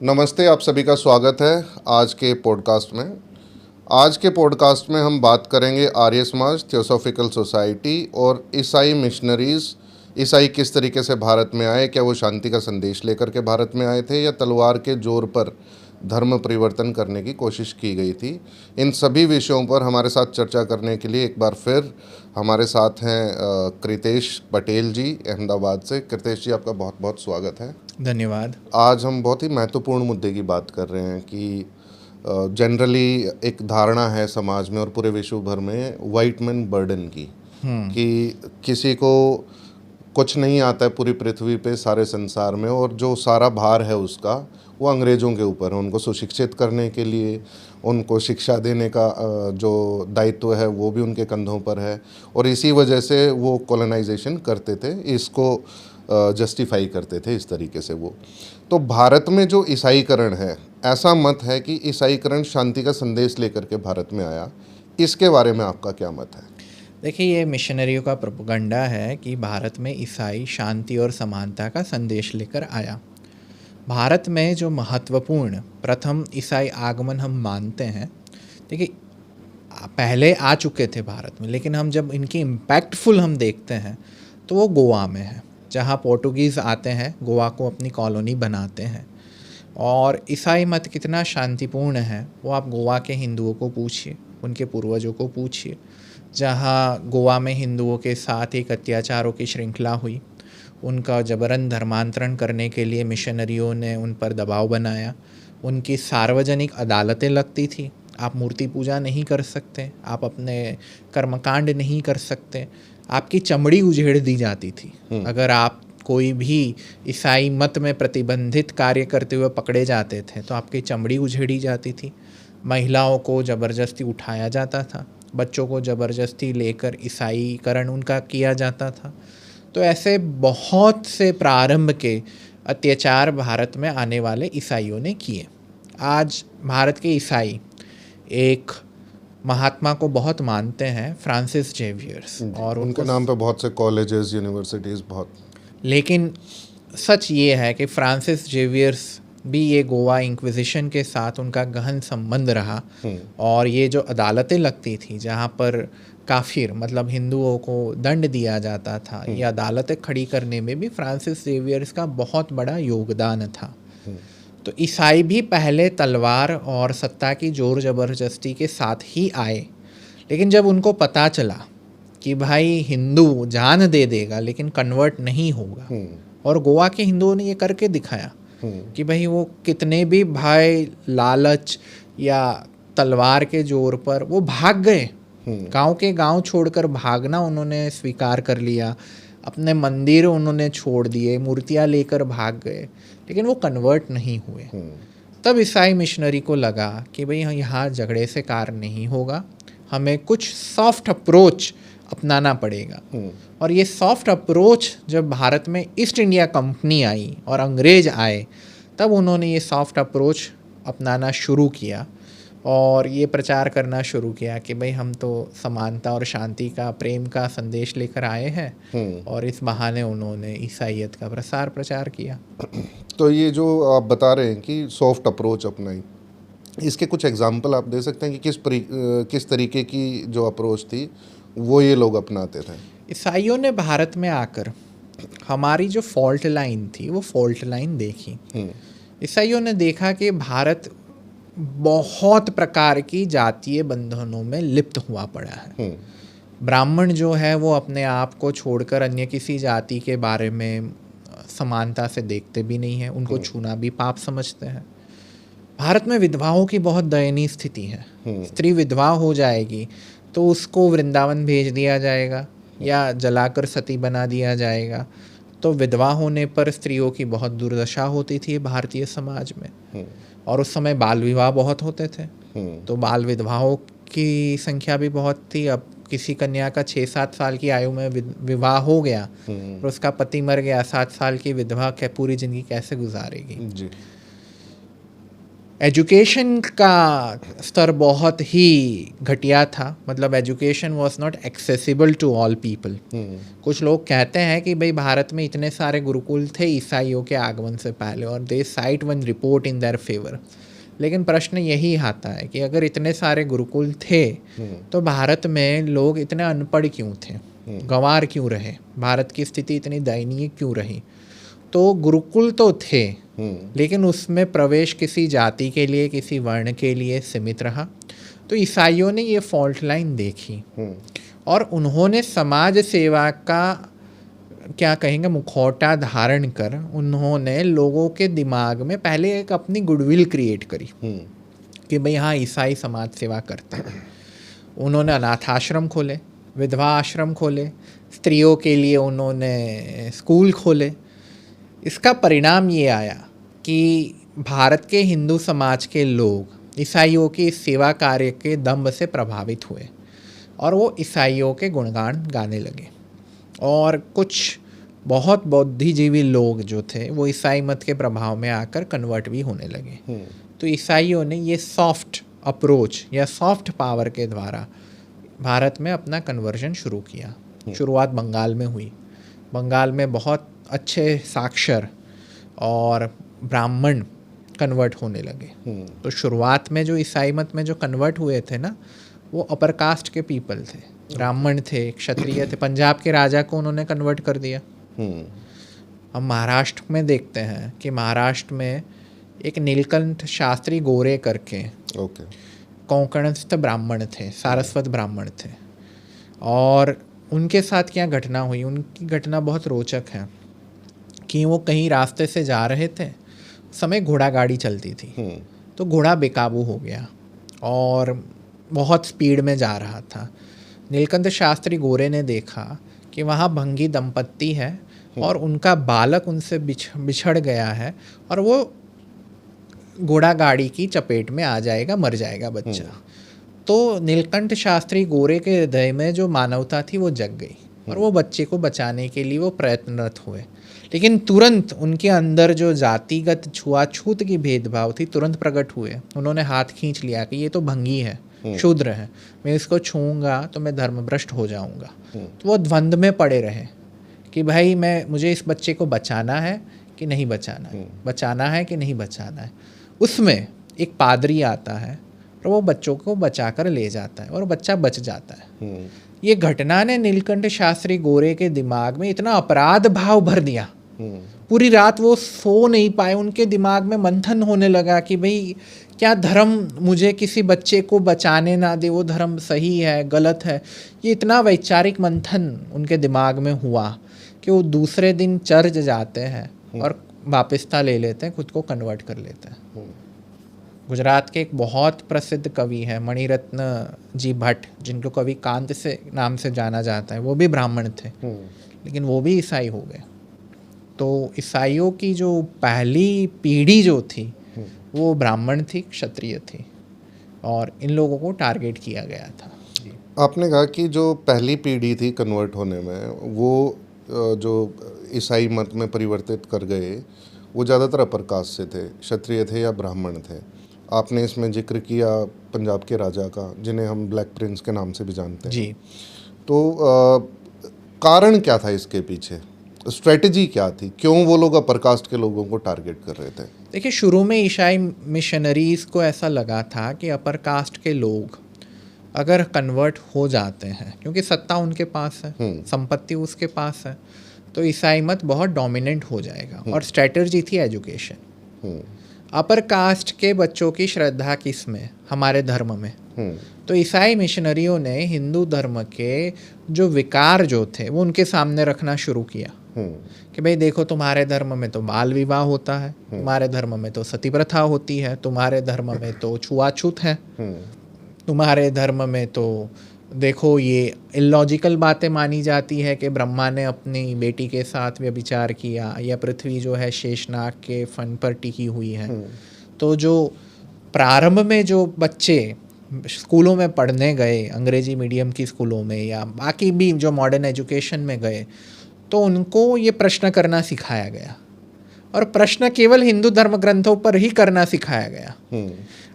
नमस्ते, आप सभी का स्वागत है आज के पॉडकास्ट में। आज के पॉडकास्ट में हम बात करेंगे आर्य समाज, थियोसॉफिकल सोसाइटी और ईसाई मिशनरीज़। ईसाई किस तरीके से भारत में आए, क्या वो शांति का संदेश लेकर के भारत में आए थे या तलवार के जोर पर धर्म परिवर्तन करने की कोशिश की गई थी। इन सभी विषयों पर हमारे साथ चर्चा करने के लिए एक बार फिर हमारे साथ हैं कृतेश पटेल जी, अहमदाबाद से। कृतेश जी, आपका बहुत बहुत स्वागत है। धन्यवाद। आज हम बहुत ही महत्वपूर्ण मुद्दे की बात कर रहे हैं कि जनरली एक धारणा है समाज में और पूरे विश्व भर में वाइट मैन बर्डन की, कि किसी को कुछ नहीं आता है पूरी पृथ्वी पे, सारे संसार में, और जो सारा भार है उसका वो अंग्रेज़ों के ऊपर है। उनको सुशिक्षित करने के लिए, उनको शिक्षा देने का जो दायित्व है वो भी उनके कंधों पर है, और इसी वजह से वो कॉलोनाइजेशन करते थे, इसको जस्टिफाई करते थे इस तरीके से वो। तो भारत में जो ईसाईकरण है, ऐसा मत है कि ईसाईकरण शांति का संदेश लेकर के भारत में आया। इसके बारे में आपका क्या मत है? देखिए, ये मिशनरियों का प्रोपेगेंडा है कि भारत में ईसाई शांति और समानता का संदेश लेकर आया। भारत में जो महत्वपूर्ण प्रथम ईसाई आगमन हम मानते हैं, देखिए पहले आ चुके थे भारत में, लेकिन हम जब इनकी इम्पैक्टफुल हम देखते हैं तो वो गोवा में है, जहाँ पोर्टुगीज़ आते हैं, गोवा को अपनी कॉलोनी बनाते हैं। और ईसाई मत कितना शांतिपूर्ण है वो आप गोवा के हिंदुओं को पूछिए, उनके पूर्वजों को पूछिए। जहाँ गोवा में हिंदुओं के साथ एक अत्याचारों की श्रृंखला हुई, उनका जबरन धर्मांतरण करने के लिए मिशनरियों ने उन पर दबाव बनाया। उनकी सार्वजनिक अदालतें लगती थी, आप मूर्ति पूजा नहीं कर सकते, आप अपने कर्मकांड नहीं कर सकते, आपकी चमड़ी उधेड़ दी जाती थी। अगर आप कोई भी ईसाई मत में प्रतिबंधित कार्य करते हुए पकड़े जाते थे तो आपकी चमड़ी उधेड़ी जाती थी। महिलाओं को ज़बरदस्ती उठाया जाता था, बच्चों को ज़बरदस्ती लेकर ईसाईकरण उनका किया जाता था। तो ऐसे बहुत से प्रारंभ के अत्याचार भारत में आने वाले ईसाइयों ने किए। आज भारत के ईसाई एक महात्मा को बहुत मानते हैं, फ्रांसिस जेवियर्स, और उनके नाम पे बहुत से कॉलेजेस, यूनिवर्सिटीज़ बहुत। लेकिन सच ये है कि फ्रांसिस जेवियर्स भी ये गोवा इंक्विजिशन के साथ उनका गहन संबंध रहा। और ये जो अदालतें लगती थी जहाँ पर काफिर मतलब हिंदुओं को दंड दिया जाता था, ये अदालतें खड़ी करने में भी फ्रांसिस जेवियर्स का बहुत बड़ा योगदान था। तो ईसाई भी पहले तलवार और सत्ता की जोर ज़बरदस्ती के साथ ही आए, लेकिन जब उनको पता चला कि भाई हिंदू जान दे देगा लेकिन कन्वर्ट नहीं होगा, और गोवा के हिंदुओं ने ये करके दिखाया कि भाई वो कितने भी भाई लालच या तलवार के जोर पर वो भाग गए। गांव के गांव छोड़कर भागना उन्होंने स्वीकार कर लिया, अपने मंदिर उन्होंने छोड़ दिए, मूर्तियां लेकर भाग गए, लेकिन वो कन्वर्ट नहीं हुए। तब ईसाई मिशनरी को लगा कि भाई यहाँ झगड़े से कार्य नहीं होगा, हमें कुछ सॉफ्ट अप्रोच अपनाना पड़ेगा। और ये सॉफ्ट अप्रोच जब भारत में ईस्ट इंडिया कंपनी आई और अंग्रेज आए, तब उन्होंने ये सॉफ्ट अप्रोच अपनाना शुरू किया और ये प्रचार करना शुरू किया कि भाई हम तो समानता और शांति का, प्रेम का संदेश लेकर आए हैं। और इस बहाने उन्होंने ईसाईयत का प्रसार प्रचार किया। तो ये जो आप बता रहे हैं कि सॉफ्ट अप्रोच अपनाई, इसके कुछ एग्जाम्पल आप दे सकते हैं कि किस तरीके की जो अप्रोच थी वो ये लोग अपनाते थे? ईसाइयों ने भारत में आकर हमारी जो फॉल्ट लाइन थी वो फॉल्ट लाइन देखी। ईसाइयों ने देखा कि भारत बहुत प्रकार की जातीय बंधनों में लिप्त हुआ पड़ा है। ब्राह्मण जो है वो अपने आप को छोड़कर अन्य किसी जाति के बारे में समानता से देखते भी नहीं है, उनको छूना भी पाप समझते हैं। भारत में विधवाओं की बहुत दयनीय स्थिति है। स्त्री विधवा हो जाएगी तो उसको वृंदावन भेज दिया जाएगा या जलाकर सती बना दिया जाएगा। तो विधवा होने पर स्त्रियों की बहुत दुर्दशा होती थी भारतीय समाज में। और उस समय बाल विवाह बहुत होते थे, तो बाल विधवाओं की संख्या भी बहुत थी। अब किसी कन्या का 6-7 साल की आयु में विवाह हो गया और उसका पति मर गया, 7 साल की विधवा पूरी जिंदगी कैसे गुजारेगी? जी। एजुकेशन का स्तर बहुत ही घटिया था, मतलब education was not accessible to all people. कुछ लोग कहते हैं कि भाई भारत में इतने सारे गुरुकुल थे ईसाइयों के आगमन से पहले, और they cite one report in their favour. लेकिन प्रश्न यही आता है कि अगर इतने सारे गुरुकुल थे तो भारत में लोग इतने अनपढ़ क्यों थे, गंवार क्यों रहे, भारत की स्थिति इतनी दयनीय क्यों रही। तो गुरुकुल तो थे, लेकिन उसमें प्रवेश किसी जाति के लिए, किसी वर्ण के लिए सीमित रहा। तो ईसाइयों ने ये फॉल्ट लाइन देखी और उन्होंने समाज सेवा का क्या कहेंगे मुखौटा धारण कर उन्होंने लोगों के दिमाग में पहले एक अपनी गुडविल क्रिएट करी कि भाई हाँ ईसाई समाज सेवा करते हैं। उन्होंने अनाथ आश्रम खोले, विधवा आश्रम खोले, स्त्रियों के लिए उन्होंने स्कूल खोले। इसका परिणाम ये आया कि भारत के हिंदू समाज के लोग ईसाइयों की सेवा कार्य के दम्भ से प्रभावित हुए और वो ईसाइयों के गुणगान गाने लगे। और कुछ बहुत बुद्धिजीवी लोग जो थे वो ईसाई मत के प्रभाव में आकर कन्वर्ट भी होने लगे। तो ईसाइयों ने ये सॉफ्ट अप्रोच या सॉफ्ट पावर के द्वारा भारत में अपना कन्वर्जन शुरू किया। शुरुआत बंगाल में हुई। बंगाल में बहुत अच्छे साक्षर और ब्राह्मण कन्वर्ट होने लगे। तो शुरुआत में जो ईसाई मत में जो कन्वर्ट हुए थे ना, वो अपर कास्ट के पीपल थे, ब्राह्मण थे, क्षत्रिय थे। पंजाब के राजा को उन्होंने कन्वर्ट कर दिया। हम महाराष्ट्र में देखते हैं कि महाराष्ट्र में एक नीलकंठ शास्त्री गोरे करके कोंकणस्थ ब्राह्मण थे, सारस्वत ब्राह्मण थे। और उनके साथ क्या घटना हुई, उनकी घटना बहुत रोचक है कि वो कहीं रास्ते से जा रहे थे, समय घोड़ा गाड़ी चलती थी, तो घोड़ा बेकाबू हो गया और बहुत स्पीड में जा रहा था। नीलकंठ शास्त्री गोरे ने देखा कि वहाँ भंगी दंपत्ति है और उनका बालक उनसे बिछड़ गया है और वो घोड़ा गाड़ी की चपेट में आ जाएगा, मर जाएगा बच्चा। तो नीलकंठ शास्त्री गोरे के हृदय में जो मानवता थी वो जग गई और वो बच्चे को बचाने के लिए वो प्रयत्नरत हुए। लेकिन तुरंत उनके अंदर जो जातिगत छुआछूत की भेदभाव थी तुरंत प्रकट हुए। उन्होंने हाथ खींच लिया कि ये तो भंगी है, शूद्र है, मैं इसको छूऊंगा तो मैं धर्मभ्रष्ट हो जाऊंगा। तो वो द्वंद्व में पड़े रहे कि भाई मुझे इस बच्चे को बचाना है कि नहीं बचाना है, बचाना है कि नहीं बचाना है। उसमें एक पादरी आता है और वो बच्चों को बचाकर ले जाता है और बच्चा बच जाता है। ये घटना ने नीलकंठ शास्त्री गोरे के दिमाग में इतना अपराध भाव भर दिया, पूरी रात वो सो नहीं पाए। उनके दिमाग में मंथन होने लगा कि भाई क्या धर्म मुझे किसी बच्चे को बचाने ना दे, वो धर्म सही है गलत है। ये इतना वैचारिक मंथन उनके दिमाग में हुआ कि वो दूसरे दिन चर्च जाते हैं और वापसता ले लेते हैं, खुद को कन्वर्ट कर लेते हैं। गुजरात के एक बहुत प्रसिद्ध कवि है मणिरत्न जी भट्ट, जिनको कवि कांत से नाम से जाना जाता है, वो भी ब्राह्मण थे लेकिन वो भी ईसाई हो गए। तो ईसाइयों की जो पहली पीढ़ी जो थी वो ब्राह्मण थी, क्षत्रिय थी और इन लोगों को टारगेट किया गया था। आपने कहा कि जो पहली पीढ़ी थी कन्वर्ट होने में, वो जो ईसाई मत में परिवर्तित कर गए वो ज़्यादातर अपर कास्ट से थे, क्षत्रिय थे या ब्राह्मण थे। आपने इसमें जिक्र किया पंजाब के राजा का, जिन्हें हम ब्लैक प्रिंस के नाम से भी जानते हैं जी। तो कारण क्या था इसके पीछे, स्ट्रेटजी क्या थी, क्यों वो लोग अपर कास्ट के लोगों को टारगेट कर रहे थे? देखिए, शुरू में ईसाई मिशनरीज़ को ऐसा लगा था कि अपर कास्ट के लोग अगर कन्वर्ट हो जाते हैं, क्योंकि सत्ता उनके पास है, संपत्ति उसके पास है, तो ईसाई मत बहुत डोमिनेंट हो जाएगा। और स्ट्रेटजी थी एजुकेशन। अपर कास्ट के बच्चों की श्रद्धा किस में, हमारे धर्म में। तो ईसाई मिशनरियों ने हिंदू धर्म के जो विकार जो थे वो उनके सामने रखना शुरू किया कि भाई देखो, तुम्हारे धर्म में तो बाल विवाह होता है, तुम्हारे धर्म में तो सती प्रथा होती है, तुम्हारे धर्म में तो छुआछूत है, तुम्हारे धर्म में तो देखो ये इलॉजिकल बातें मानी जाती है कि ब्रह्मा ने अपनी बेटी के साथ व्यभिचार किया, या पृथ्वी जो है शेषनाग के फन पर टिकी हुई है। तो जो प्रारंभ में जो बच्चे स्कूलों में पढ़ने गए, अंग्रेजी मीडियम की स्कूलों में या बाकी भी जो मॉडर्न एजुकेशन में गए, तो उनको ये प्रश्न करना सिखाया गया और प्रश्न केवल हिंदू धर्म ग्रंथों पर ही करना सिखाया गया।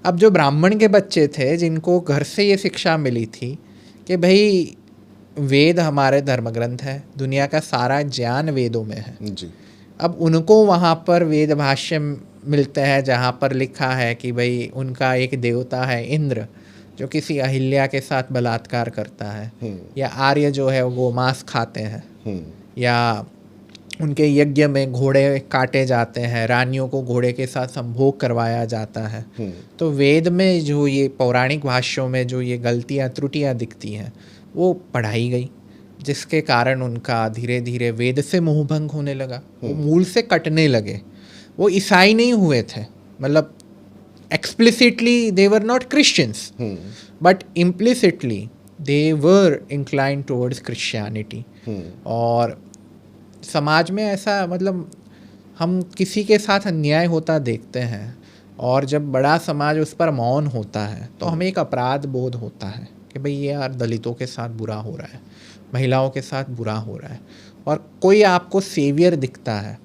अब जो ब्राह्मण के बच्चे थे जिनको घर से ये शिक्षा मिली थी कि भाई वेद हमारे धर्म ग्रंथ है, दुनिया का सारा ज्ञान वेदों में है जी। अब उनको वहाँ पर वेद भाष्य मिलते हैं जहाँ पर लिखा है कि भाई उनका एक देवता है इंद्र जो किसी अहिल्या के साथ बलात्कार करता है, या आर्य जो है वो गोमांस खाते हैं, या उनके यज्ञ में घोड़े काटे जाते हैं, रानियों को घोड़े के साथ संभोग करवाया जाता है। तो वेद में जो ये पौराणिक भाष्यों में जो ये गलतियाँ त्रुटियाँ दिखती हैं वो पढ़ाई गई, जिसके कारण उनका धीरे धीरे वेद से मोहभंग होने लगा, वो मूल से कटने लगे। वो ईसाई नहीं हुए थे, मतलब explicitly they were not Christians but implicitly they were inclined towards Christianity. और समाज में ऐसा, मतलब हम किसी के साथ अन्याय होता देखते हैं और जब बड़ा समाज उस पर मौन होता है तो हमें एक अपराध बोध होता है कि भाई ये यार दलितों के साथ बुरा हो रहा है, महिलाओं के साथ बुरा हो रहा है, और कोई आपको सेवियर दिखता है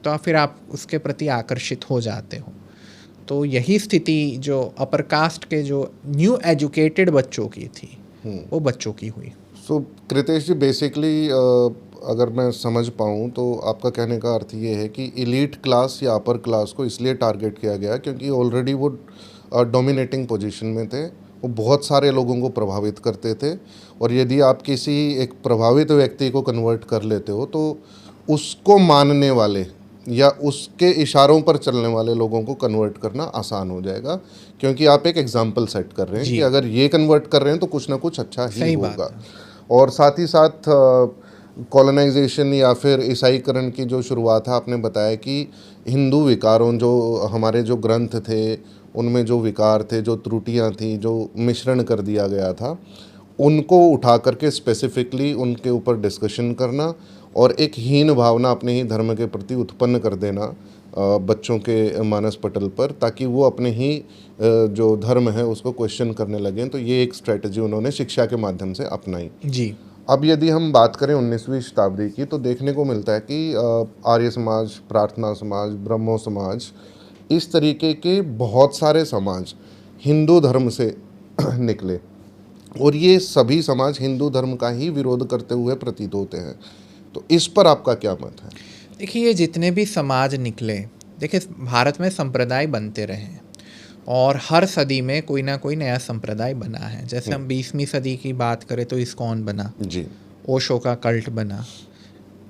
तो फिर आप उसके प्रति आकर्षित हो जाते हो। तो यही स्थिति जो अपर कास्ट के जो न्यू एजुकेटेड बच्चों की थी वो बच्चों की हुई। सो कृतेश जी, बेसिकली अगर मैं समझ पाऊँ तो आपका कहने का अर्थ ये है कि एलीट क्लास या अपर क्लास को इसलिए टारगेट किया गया क्योंकि ऑलरेडी वो डोमिनेटिंग पोजीशन में थे, वो बहुत सारे लोगों को प्रभावित करते थे, और यदि आप किसी एक प्रभावित व्यक्ति को कन्वर्ट कर लेते हो तो उसको मानने वाले या उसके इशारों पर चलने वाले लोगों को कन्वर्ट करना आसान हो जाएगा, क्योंकि आप एक एग्जाम्पल सेट कर रहे हैं कि अगर ये कन्वर्ट कर रहे हैं तो कुछ ना कुछ अच्छा ही होगा। और साथ ही साथ कॉलोनाइजेशन या फिर ईसाईकरण की जो शुरुआत है, आपने बताया कि हिंदू विकारों, जो हमारे जो ग्रंथ थे उनमें जो विकार थे, जो त्रुटियां थी, जो मिश्रण कर दिया गया था, उनको उठा करके स्पेसिफिकली उनके ऊपर डिस्कशन करना और एक हीन भावना अपने ही धर्म के प्रति उत्पन्न कर देना बच्चों के मानस पटल पर, ताकि वो अपने ही जो धर्म है उसको क्वेश्चन करने लगें। तो ये एक स्ट्रेटजी उन्होंने शिक्षा के माध्यम से अपनाई जी। अब यदि हम बात करें 19वीं शताब्दी की तो देखने को मिलता है कि आर्य समाज, प्रार्थना समाज, ब्रह्मो समाज, इस तरीके के बहुत सारे समाज हिंदू धर्म से निकले, और ये सभी समाज हिंदू धर्म का ही विरोध करते हुए प्रतीत होते हैं। तो इस पर आपका क्या मत है? देखिए, ये जितने भी समाज निकले, देखिए भारत में संप्रदाय बनते रहे और हर सदी में कोई ना कोई नया संप्रदाय बना है। जैसे हम 20वीं सदी की बात करें तो इस्कॉन बना जी, ओशो का कल्ट बना,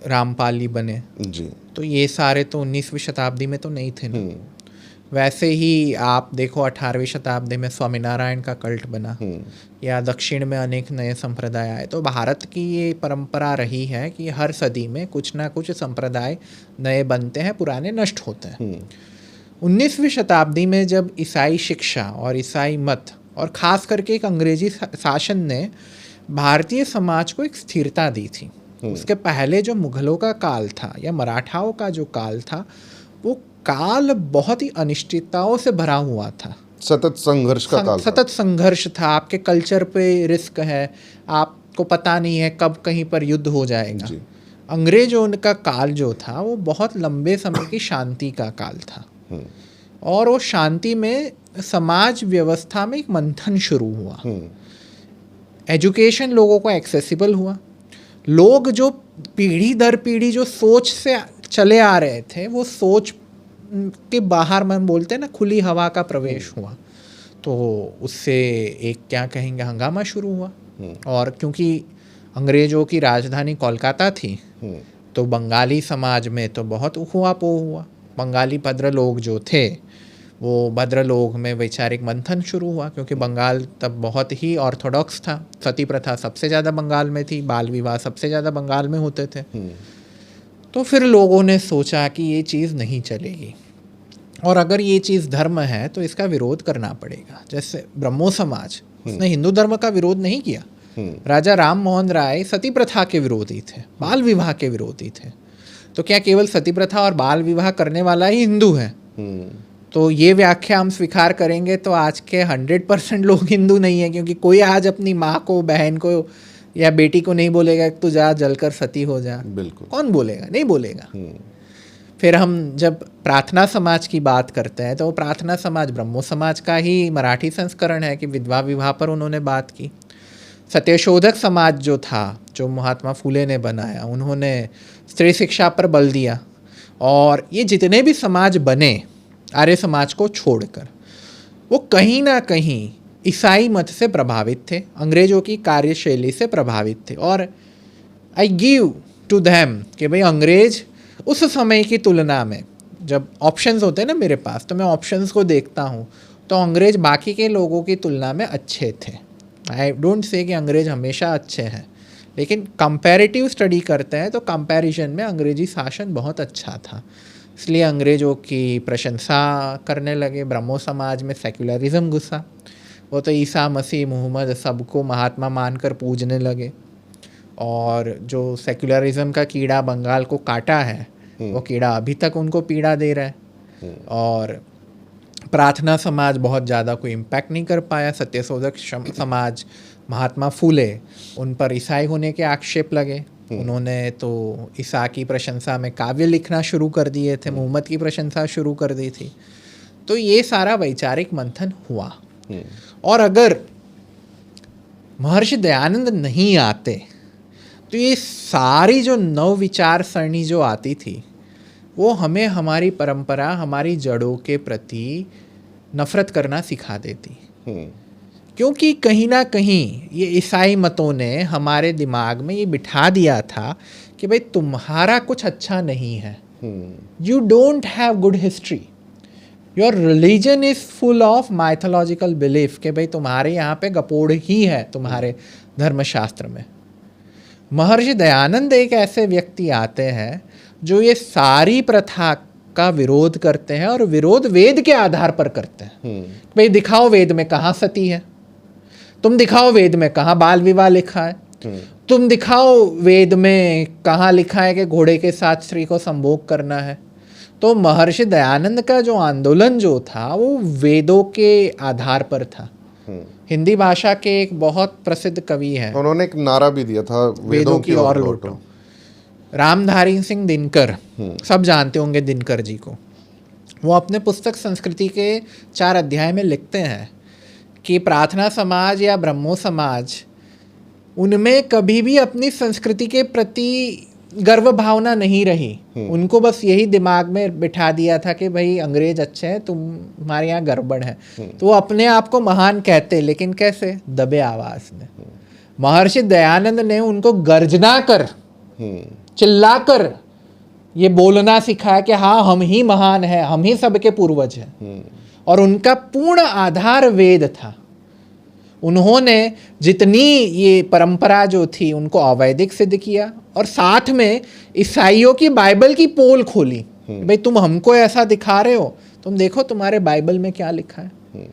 रामपाली बने जी। तो ये सारे तो 19वीं शताब्दी में तो नहीं थे ना। वैसे ही आप देखो 18वीं शताब्दी में स्वामीनारायण का कल्ट बना, या दक्षिण में अनेक नए संप्रदाय आए। तो भारत की ये परंपरा रही है कि हर सदी में कुछ ना कुछ संप्रदाय नए बनते हैं, पुराने नष्ट होते हैं। 19वीं शताब्दी में जब ईसाई शिक्षा और ईसाई मत और ख़ास करके एक अंग्रेजी शासन ने भारतीय समाज को एक स्थिरता दी थी। उसके पहले जो मुग़लों का काल था या मराठाओं का जो काल था, वो काल बहुत ही अनिश्चितताओं से भरा हुआ था। सतत संघर्ष का काल, सतत संघर्ष था। आपके कल्चर पे रिस्क है, आपको पता नहीं है कब कहीं पर युद्ध हो जाएगा। अंग्रेजों का काल जो था वो बहुत लंबे समय की शांति का काल था, और वो शांति में समाज व्यवस्था में एक मंथन शुरू हुआ। एजुकेशन लोगों को एक्सेसिबल हुआ। लोग जो पीढ़ी दर पीढ़ी जो सोच से चले आ रहे थे, वो सोच के बाहर, मन बोलते हैं ना, खुली हवा का प्रवेश हुआ। तो उससे एक क्या कहेंगे हंगामा शुरू हुआ। और क्योंकि अंग्रेज़ों की राजधानी कोलकाता थी तो बंगाली समाज में तो बहुत उहुआ-पोह हुआ। बंगाली भद्र लोग जो थे वो भद्र लोग में वैचारिक मंथन शुरू हुआ, क्योंकि बंगाल तब बहुत ही ऑर्थोडॉक्स था। सती प्रथा सबसे ज़्यादा बंगाल में थी, बाल विवाह सबसे ज़्यादा बंगाल में होते थे। तो फिर लोगों ने सोचा कि ये चीज़ नहीं चलेगी, और अगर ये चीज़ धर्म है तो इसका विरोध करना पड़ेगा। जैसे ब्रह्मो समाज, उसने हिंदू धर्म का विरोध नहीं किया। राजा राम मोहन राय सती प्रथा के विरोधी थे, बाल विवाह के विरोधी थे। तो क्या केवल सती प्रथा और बाल विवाह करने वाला ही हिंदू है? तो ये व्याख्या हम स्वीकार करेंगे तो आज के 100% लोग हिंदू नहीं है, क्योंकि कोई आज अपनी माँ को, बहन को या बेटी को नहीं बोलेगा कि तू जा जलकर सती हो जा। बिल्कुल। कौन बोलेगा? नहीं बोलेगा। फिर हम जब प्रार्थना समाज की बात करते हैं तो वो प्रार्थना समाज ब्रह्मो समाज का ही मराठी संस्करण है कि विधवा विवाह पर उन्होंने बात की। सत्यशोधक समाज जो था, जो महात्मा फूले ने बनाया, उन्होंने स्त्री शिक्षा पर बल दिया। और ये जितने भी समाज बने आर्य समाज को छोड़कर, वो कहीं ना कहीं ईसाई मत से प्रभावित थे, अंग्रेज़ों की कार्यशैली से प्रभावित थे। और आई गिव टू देम कि भाई अंग्रेज़ उस समय की तुलना में, जब ऑप्शंस होते हैं ना मेरे पास, तो मैं ऑप्शंस को देखता हूँ, तो अंग्रेज़ बाकी के लोगों की तुलना में अच्छे थे। आई डोंट से कि अंग्रेज़ हमेशा अच्छे हैं, लेकिन कंपैरेटिव स्टडी करते हैं तो कंपैरिजन में अंग्रेजी शासन बहुत अच्छा था, इसलिए अंग्रेज़ों की प्रशंसा करने लगे। ब्रह्मो समाज में सेक्युलरिज्म घुसा, वो तो ईसा मसीह मोहम्मद सबको महात्मा मानकर पूजने लगे। और जो सेक्युलरिज्म का कीड़ा बंगाल को काटा है, वो कीड़ा अभी तक उनको पीड़ा दे रहा है। और प्रार्थना समाज बहुत ज़्यादा कोई इम्पैक्ट नहीं कर पाया। सत्यशोधक समाज, महात्मा फूले, उन पर ईसाई होने के आक्षेप लगे। उन्होंने तो ईसा की प्रशंसा में काव्य लिखना शुरू कर दिए थे, मोहम्मद की प्रशंसा शुरू कर दी थी। तो ये सारा वैचारिक मंथन हुआ। और अगर महर्षि दयानंद नहीं आते तो ये सारी जो नव विचार सरणी जो आती थी, वो हमें हमारी परंपरा, हमारी जड़ों के प्रति नफरत करना सिखा देती। क्योंकि कहीं ना कहीं ये ईसाई मतों ने हमारे दिमाग में ये बिठा दिया था कि भाई तुम्हारा कुछ अच्छा नहीं है, you don't have good history, your religion is full of mythological belief, कि भाई तुम्हारे यहाँ पे गपोड़ ही है तुम्हारे धर्मशास्त्र में। महर्षि दयानंद एक ऐसे व्यक्ति आते हैं जो ये सारी प्रथा का विरोध करते हैं, और विरोध वेद के आधार पर करते हैं। भाई दिखाओ वेद में कहाँ सती है, तुम दिखाओ वेद में कहाँ बाल विवाह लिखा है, तुम दिखाओ वेद में कहाँ लिखा है कि घोड़े के साथ स्त्री को संभोग करना है। तो महर्षि दयानंद का जो आंदोलन जो था वो वेदों के आधार पर था। हिंदी भाषा के एक बहुत प्रसिद्ध कवि हैं, उन्होंने एक नारा भी दिया था, वेदों की ओर लौटो। रामधारी सिंह दिनकर, सब जानते होंगे दिनकर जी को। वो अपने पुस्तक संस्कृति के 4 अध्याय में लिखते हैं कि प्रार्थना समाज या ब्रह्मो समाज, उनमें कभी भी अपनी संस्कृति के प्रति गर्व भावना नहीं रही। उनको बस यही दिमाग में बिठा दिया था कि भाई अंग्रेज अच्छे हैं, तुम्हारे यहाँ गड़बड़ है। तो वो अपने आप को महान कहते, लेकिन कैसे? दबे आवाज में। महर्षि दयानंद ने उनको गर्जना कर, चिल्ला कर ये बोलना सिखाया कि हाँ हम ही महान हैं, हम ही सबके पूर्वज हैं। और उनका पूर्ण आधार वेद था। उन्होंने जितनी ये परंपरा जो थी उनको अवैधिक सिद्ध किया, और साथ में ईसाइयों की बाइबल की पोल खोली। भाई तुम हमको ऐसा दिखा रहे हो, तुम देखो तुम्हारे बाइबल में क्या लिखा है।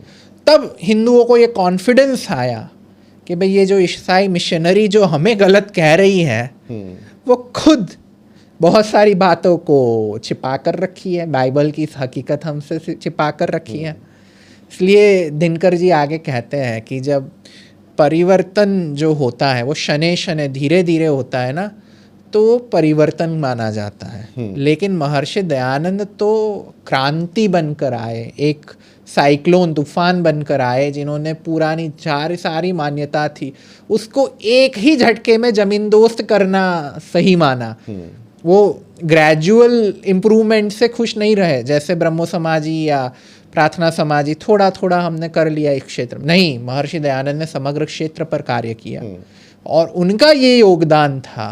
तब हिंदुओं को ये कॉन्फिडेंस आया कि भाई ये जो ईसाई मिशनरी जो हमें गलत कह रही है, वो खुद बहुत सारी बातों को छिपा कर रखी है, बाइबल की हकीकत हमसे छिपा कर रखी है। इसलिए दिनकर जी आगे कहते हैं कि जब परिवर्तन जो होता है वो शनै शनै धीरे धीरे होता है ना, तो परिवर्तन माना जाता है। लेकिन महर्षि दयानंद तो क्रांति बनकर आए, एक साइक्लोन, तूफान बनकर आए, जिन्होंने पुरानी सारी मान्यता थी उसको एक ही झटके में जमींदोस्त करना सही माना। वो ग्रेजुअल इम्प्रूवमेंट से खुश नहीं रहे, जैसे ब्रह्मो समाजी या प्रार्थना समाजी थोड़ा थोड़ा हमने कर लिया एक क्षेत्र में। नहीं, महर्षि दयानंद ने समग्र क्षेत्र पर कार्य किया। और उनका ये योगदान था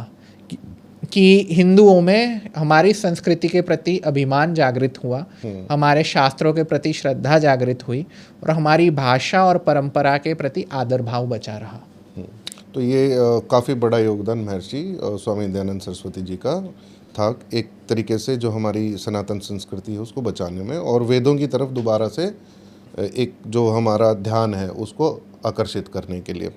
कि हिंदुओं में हमारी संस्कृति के प्रति अभिमान जागृत हुआ, हमारे शास्त्रों के प्रति श्रद्धा जागृत हुई, और हमारी भाषा और परंपरा के प्रति आदर भाव बचा रहा। तो ये काफ़ी बड़ा योगदान महर्षि स्वामी दयानंद सरस्वती जी का था, एक तरीके से जो हमारी सनातन संस्कृति है उसको बचाने में, और वेदों की तरफ दोबारा से एक जो हमारा ध्यान है उसको आकर्षित करने के लिए।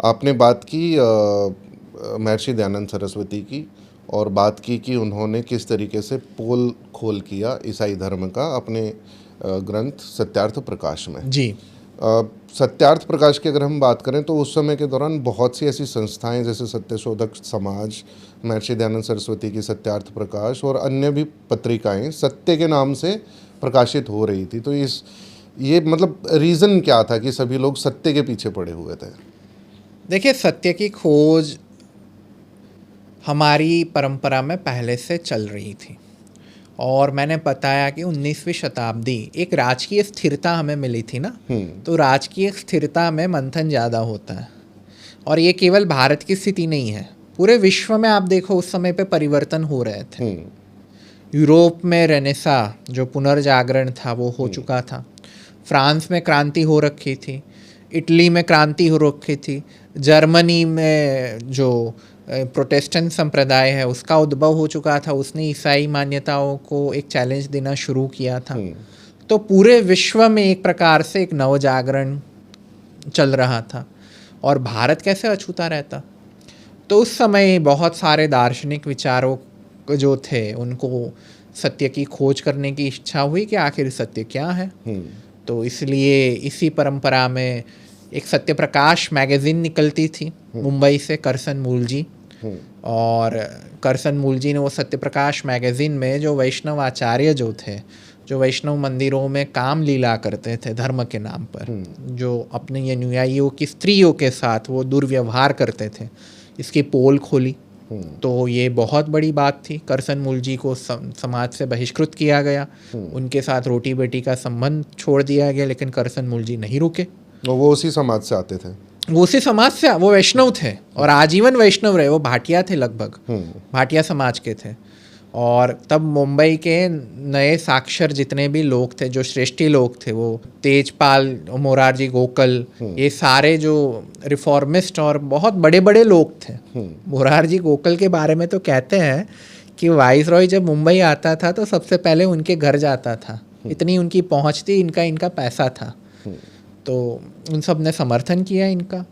आपने बात की महर्षि दयानंद सरस्वती की, और बात की कि उन्होंने किस तरीके से पोल खोल किया ईसाई धर्म का अपने ग्रंथ सत्यार्थ प्रकाश में। जी। सत्यार्थ प्रकाश की अगर हम बात करें तो उस समय के दौरान बहुत सी ऐसी संस्थाएं जैसे सत्यशोधक समाज, महर्षि दयानंद सरस्वती की सत्यार्थ प्रकाश और अन्य भी पत्रिकाएं सत्य के नाम से प्रकाशित हो रही थी। तो ये मतलब रीज़न क्या था कि सभी लोग सत्य के पीछे पड़े हुए थे? देखिए, सत्य की खोज हमारी परंपरा में पहले से चल रही थी और मैंने बताया कि 19वीं शताब्दी एक राजकीय स्थिरता हमें मिली थी ना, तो राजकीय स्थिरता में मंथन ज़्यादा होता है और ये केवल भारत की स्थिति नहीं है, पूरे विश्व में आप देखो उस समय पे परिवर्तन हो रहे थे। यूरोप में रेनेसा जो पुनर्जागरण था वो हो चुका था, फ्रांस में क्रांति हो रखी थी, इटली में क्रांति हो रखी थी, जर्मनी में जो प्रोटेस्टेंट संप्रदाय है उसका उद्भव हो चुका था, उसने ईसाई मान्यताओं को एक चैलेंज देना शुरू किया था। तो पूरे विश्व में एक प्रकार से एक नवजागरण चल रहा था और भारत कैसे अछूता रहता। तो उस समय बहुत सारे दार्शनिक विचारों जो थे उनको सत्य की खोज करने की इच्छा हुई कि आखिर सत्य क्या है। तो इसलिए इसी परंपरा में एक सत्य प्रकाश मैगज़ीन निकलती थी मुंबई से, करसन मूलजी, और करसन मूलजी ने वो सत्य प्रकाश मैगज़ीन में जो वैष्णव आचार्य जो थे, जो वैष्णव मंदिरों में काम लीला करते थे धर्म के नाम पर, जो अपने अनुयायियों की स्त्रियों के साथ वो दुर्व्यवहार करते थे, इसकी पोल खोली। तो ये बहुत बड़ी बात थी। करसन मूलजी को समाज से बहिष्कृत किया गया, उनके साथ रोटी बेटी का संबंध छोड़ दिया गया, लेकिन करसन मूलजी नहीं रुके। वो उसी समाज से आते थे? वो उसी समाज से, वो वैष्णव थे और आजीवन वैष्णव रहे। वो भाटिया थे, लगभग भाटिया समाज के थे। और तब मुंबई के नए साक्षर जितने भी लोग थे, जो श्रेष्ठी लोग थे, वो तेजपाल, मोरारजी गोकल, ये सारे जो रिफॉर्मिस्ट और बहुत बड़े बड़े लोग थे। मोरारजी गोकल के बारे में तो कहते हैं कि वाइसरॉय जब मुंबई आता था तो सबसे पहले उनके घर जाता था, इतनी उनकी पहुंच थी, इनका पैसा था। तो उन सब ने समर्थन किया इनका।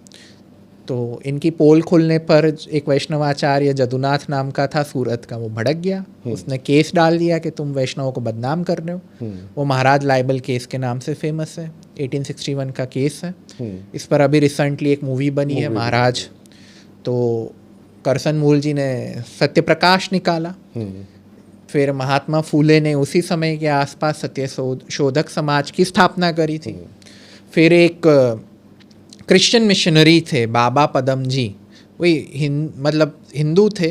तो इनकी पोल खोलने पर एक वैष्णवाचार्य जदुनाथ नाम का था सूरत का, वो भड़क गया, उसने केस डाल दिया कि तुम वैष्णवों को बदनाम कर रहे हो। वो महाराज लाइबल केस के नाम से फेमस है, 1861 का केस है। इस पर अभी रिसेंटली एक मूवी बनी है, महाराज। तो करसन मूलजी ने सत्य प्रकाश निकाला। फिर महात्मा फूले ने उसी समय के आसपास सत्य शोधक समाज की स्थापना करी थी। फिर एक क्रिश्चियन मिशनरी थे बाबा पदम जी, वही मतलब हिंदू थे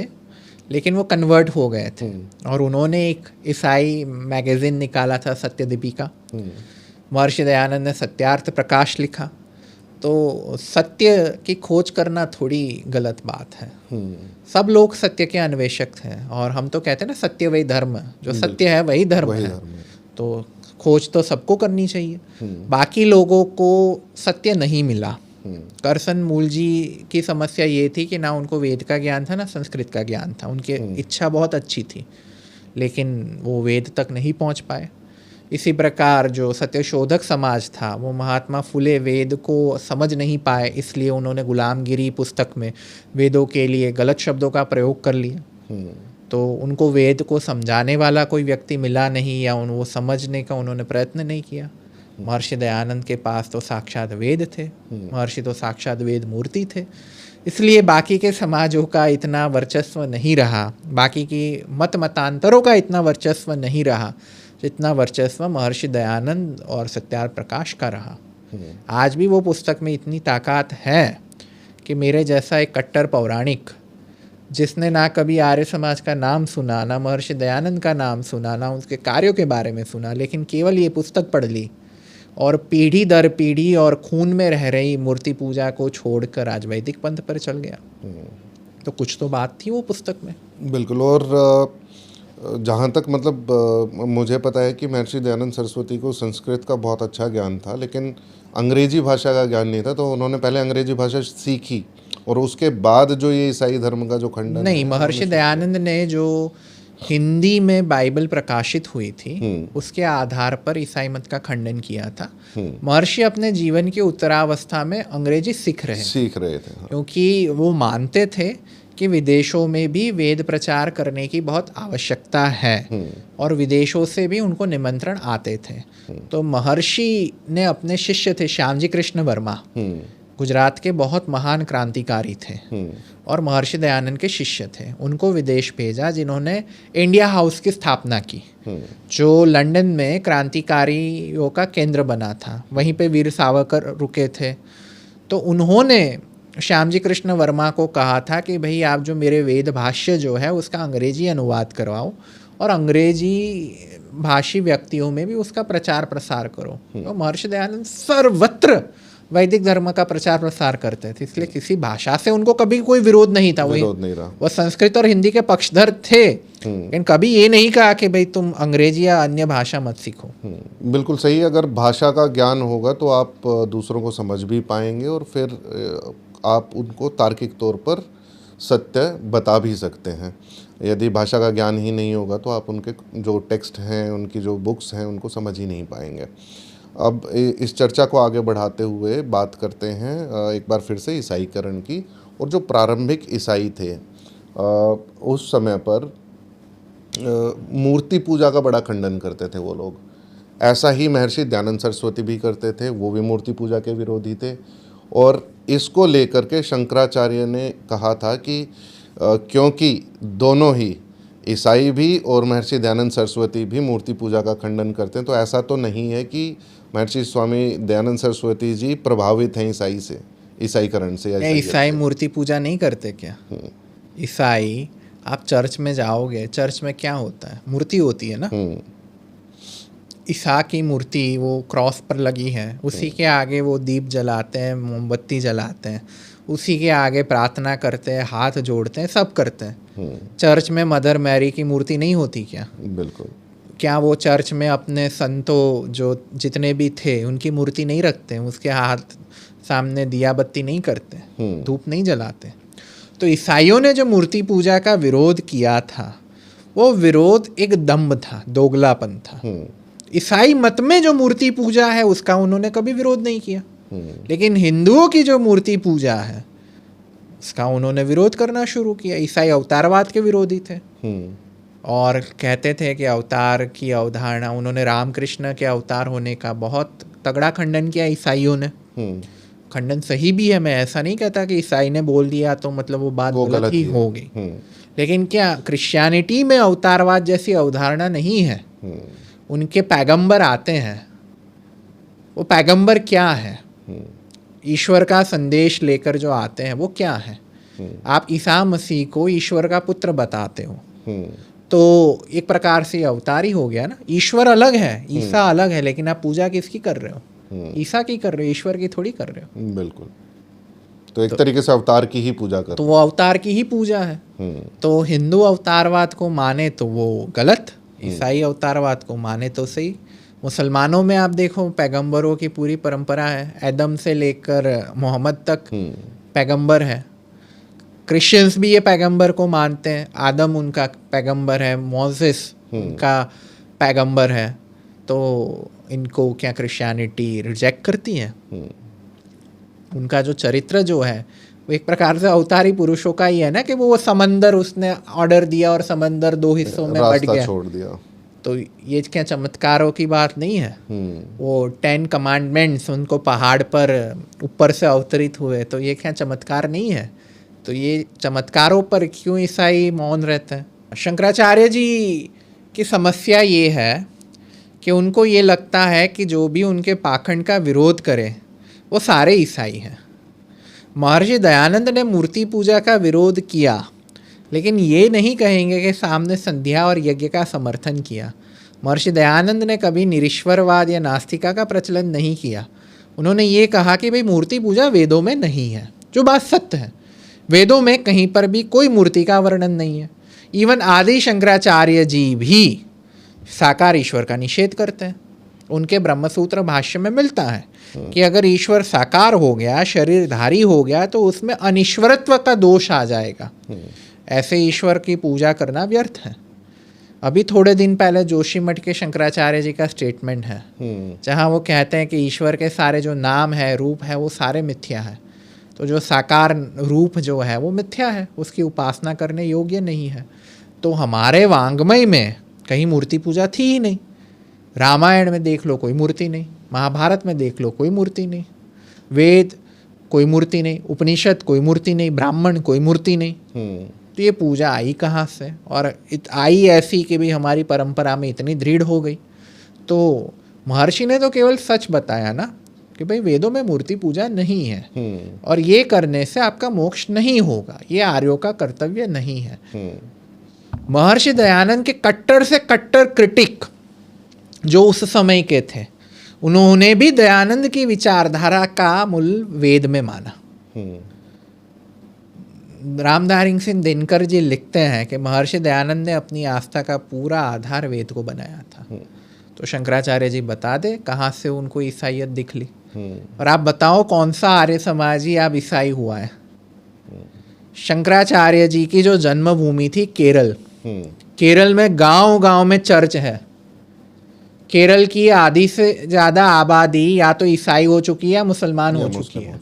लेकिन वो कन्वर्ट हो गए थे और उन्होंने एक ईसाई मैगज़ीन निकाला था, सत्य दीपिका। महर्षि दयानंद ने सत्यार्थ प्रकाश लिखा। तो सत्य की खोज करना थोड़ी गलत बात है। सब लोग सत्य के अन्वेषक थे और हम तो कहते हैं ना, सत्य वही धर्म, जो सत्य है वही धर्म है। तो खोज तो सबको करनी चाहिए। बाकी लोगों को सत्य नहीं मिला। करसन मूलजी की समस्या ये थी कि ना उनको वेद का ज्ञान था ना संस्कृत का ज्ञान था। उनकी इच्छा बहुत अच्छी थी लेकिन वो वेद तक नहीं पहुंच पाए। इसी प्रकार जो सत्यशोधक समाज था वो महात्मा फुले वेद को समझ नहीं पाए, इसलिए उन्होंने गुलामगिरी पुस्तक में वेदों के लिए गलत शब्दों का प्रयोग कर लिया। तो उनको वेद को समझाने वाला कोई व्यक्ति मिला नहीं या वो समझने का उन्होंने प्रयत्न नहीं किया। महर्षि दयानंद के पास तो साक्षात वेद थे, महर्षि तो साक्षात वेद मूर्ति थे, इसलिए बाकी के समाजों का इतना वर्चस्व नहीं रहा, बाकी की मतांतरों का इतना वर्चस्व नहीं रहा जितना वर्चस्व महर्षि दयानंद और सत्यार्थ प्रकाश का रहा। आज भी वो पुस्तक में इतनी ताकत है कि मेरे जैसा एक कट्टर पौराणिक जिसने ना कभी आर्य समाज का नाम सुना, ना महर्षि दयानंद का नाम सुना, ना उसके कार्यों के बारे में सुना, लेकिन केवल ये पुस्तक पढ़ ली और पीढ़ी दर पीढ़ी और खून में रह रही मूर्ति पूजा को छोड़कर आज वैदिक पंथ पर चल गया। तो कुछ तो बात थी वो पुस्तक में। बिल्कुल। और जहाँ तक मतलब मुझे पता है कि महर्षि दयानंद सरस्वती को संस्कृत का बहुत अच्छा ज्ञान था लेकिन अंग्रेजी भाषा का ज्ञान नहीं था, तो उन्होंने पहले अंग्रेजी भाषा सीखी और उसके बाद जो ये ईसाई धर्म का जो खंडन नहीं, महर्षि दयानंद ने जो हिंदी में बाइबल प्रकाशित हुई थी उसके आधार पर ईसाई मत का खंडन किया था। महर्षि अपने जीवन की उत्तरावस्था में अंग्रेजी सीख रहे थे हाँ। क्योंकि वो मानते थे कि विदेशों में भी वेद प्रचार करने की बहुत आवश्यकता है और विदेशों से भी उनको निमंत्रण आते थे। तो महर्षि ने अपने शिष्य थे श्यामजी कृष्ण वर्मा, गुजरात के बहुत महान क्रांतिकारी थे और महर्षि दयानंद के शिष्य थे। उनको विदेश भेजा, जिन्होंने इंडिया हाउस की स्थापना की, जो लंदन में क्रांतिकारियों का केंद्र बना था। वहीं पे वीर सावरकर रुके थे। तो उन्होंने श्यामजी कृष्ण वर्मा को कहा था कि भाई आप जो मेरे वेद भाष्य जो है उसका अंग्रेजी अनुवाद करवाओ और अंग्रेजी भाषी व्यक्तियों में भी उसका प्रचार प्रसार करो। तो महर्षि दयानंद सर्वत्र वैदिक धर्म का प्रचार प्रसार करते थे, इसलिए किसी भाषा से उनको कभी कोई विरोध नहीं था। वो संस्कृत और हिंदी के पक्षधर थे, लेकिन कभी ये नहीं कहा कि भाई तुम अंग्रेजी या अन्य भाषा मत सीखो। बिल्कुल सही। अगर भाषा का ज्ञान होगा तो आप दूसरों को समझ भी पाएंगे और फिर आप उनको तार्किक तौर पर सत्य बता भी सकते हैं। यदि भाषा का ज्ञान ही नहीं होगा तो आप उनके जो टेक्स्ट हैं, उनकी जो बुक्स हैं, उनको समझ ही नहीं पाएंगे। अब इस चर्चा को आगे बढ़ाते हुए बात करते हैं एक बार फिर से ईसाईकरण की। और जो प्रारंभिक ईसाई थे उस समय पर मूर्ति पूजा का बड़ा खंडन करते थे वो लोग। ऐसा ही महर्षि दयानंद सरस्वती भी करते थे, वो भी मूर्ति पूजा के विरोधी थे। और इसको लेकर के शंकराचार्य ने कहा था कि क्योंकि दोनों ही ईसाई भी और महर्षि दयानंद सरस्वती भी मूर्ति पूजा का खंडन करते हैं, तो ऐसा तो नहीं है कि महर्षि स्वामी दयानंद सरस्वती जी प्रभावित हैं ईसाई से, ईसाईकरण से। या ईसाई मूर्ति पूजा नहीं करते क्या? ईसाई, आप चर्च में जाओगे, चर्च में क्या होता है? मूर्ति होती है ना। ईसा की मूर्ति वो क्रॉस पर लगी है, उसी के आगे वो दीप जलाते हैं, मोमबत्ती जलाते हैं, उसी के आगे प्रार्थना करते हैं, हाथ जोड़ते हैं, सब करते हैं। चर्च में मदर मैरी की मूर्ति नहीं होती क्या? बिल्कुल। क्या वो चर्च में अपने संतों जो जितने भी थे उनकी मूर्ति नहीं रखते? उसके हाथ सामने दिया बत्ती नहीं करते, धूप नहीं जलाते? तो ईसाइयों ने जो मूर्ति पूजा का विरोध किया था वो विरोध एक दम्भ था, दोगलापन था। ईसाई मत में जो मूर्ति पूजा है उसका उन्होंने कभी विरोध नहीं किया, लेकिन हिंदुओं की जो मूर्ति पूजा है उसका उन्होंने विरोध करना शुरू किया। ईसाई अवतारवाद के विरोधी थे और कहते थे कि अवतार की अवधारणा, उन्होंने रामकृष्ण के अवतार होने का बहुत तगड़ा खंडन किया ईसाइयों ने। खंडन सही भी है, मैं ऐसा नहीं कहता कि ईसाई ने बोल दिया तो मतलब वो बात गलत ही होगी, लेकिन क्या क्रिश्चियनिटी में अवतारवाद जैसी अवधारणा नहीं है? उनके पैगंबर आते हैं, वो पैगंबर क्या है? ईश्वर का संदेश लेकर जो आते हैं वो क्या है? आप ईसा मसीह को ईश्वर का पुत्र बताते हो, तो एक प्रकार से अवतार ही हो गया ना। ईश्वर अलग है, ईसा अलग है, लेकिन आप पूजा किसकी कर रहे हो? ईसा की कर रहे हो, ईश्वर की थोड़ी कर रहे हो। बिल्कुल। तो एक तरीके से अवतार की ही पूजा कर, तो वो अवतार की ही पूजा है। तो हिंदू अवतारवाद को माने तो वो गलत, ईसाई अवतारवाद को माने तो सही। मुसलमानों में आप देखो पैगंबरों की पूरी परंपरा है, आदम से लेकर मोहम्मद तक पैगंबर है। क्रिश्चियंस भी ये पैगंबर को मानते हैं, आदम उनका पैगंबर है, मोसेस उनका पैगंबर है। तो इनको क्या क्रिश्चियनिटी रिजेक्ट करती है? उनका जो चरित्र जो है वो एक प्रकार से अवतारी पुरुषों का ही है ना, कि वो समंदर उसने ऑर्डर दिया और समंदर 2 हिस्सों में बट गया, छोड़ दिया। तो ये क्या चमत्कारों की बात नहीं है? वो 10 कमांडमेंट्स उनको पहाड़ पर ऊपर से अवतरित हुए, तो ये क्या चमत्कार नहीं है? तो ये चमत्कारों पर क्यों ईसाई मौन रहते हैं? शंकराचार्य जी की समस्या ये है कि उनको ये लगता है कि जो भी उनके पाखंड का विरोध करे वो सारे ईसाई हैं। महर्षि दयानंद ने मूर्ति पूजा का विरोध किया, लेकिन ये नहीं कहेंगे कि सामने संध्या और यज्ञ का समर्थन किया। महर्षि दयानंद ने कभी निरीश्वरवाद या नास्तिका का प्रचलन नहीं किया। उन्होंने ये कहा कि भाई मूर्ति पूजा वेदों में नहीं है, जो बात सत्य है। वेदों में कहीं पर भी कोई मूर्ति का वर्णन नहीं है। इवन आदि शंकराचार्य जी भी साकार ईश्वर का निषेध करते हैं। उनके ब्रह्मसूत्र भाष्य में मिलता है कि अगर ईश्वर साकार हो गया, शरीरधारी हो गया, तो उसमें अनिश्वरत्व का दोष आ जाएगा। ऐसे ईश्वर की पूजा करना व्यर्थ है। अभी थोड़े दिन पहले जोशी मठ के शंकराचार्य जी का स्टेटमेंट है, जहां वो कहते हैं कि ईश्वर के सारे जो नाम है, रूप है, वो सारे मिथ्या है। तो जो साकार रूप जो है वो मिथ्या है, उसकी उपासना करने योग्य नहीं है। तो हमारे वांग्मय में कहीं मूर्ति पूजा थी ही नहीं। रामायण में देख लो कोई मूर्ति नहीं, महाभारत में देख लो कोई मूर्ति नहीं, वेद कोई मूर्ति नहीं, उपनिषद कोई मूर्ति नहीं, ब्राह्मण कोई मूर्ति नहीं। तो ये पूजा आई कहाँ से? और आई ऐसी कि भी हमारी परंपरा में इतनी दृढ़ हो गई। तो महर्षि ने तो केवल सच बताया ना कि भाई वेदों में मूर्ति पूजा नहीं है और ये करने से आपका मोक्ष नहीं होगा, ये आर्यों का कर्तव्य नहीं है। महर्षि दयानंद के कट्टर से कट्टर क्रिटिक जो उस समय के थे, उन्होंने भी दयानंद की विचारधारा का मूल वेद में माना। रामधारी सिंह दिनकर जी लिखते हैं कि महर्षि दयानंद ने अपनी आस्था का पूरा आधार वेद को बनाया था। तो शंकराचार्य जी बता दे कहाँ से उनको ईसाइयत दिख ली। और आप बताओ कौन सा आर्य समाजी आप ईसाई हुआ है? शंकराचार्य जी की जो जन्मभूमि थी केरल, केरल में गांव गांव में चर्च है। केरल की आधी से ज़्यादा आबादी या तो ईसाई हो चुकी है या मुसलमान हो चुकी है।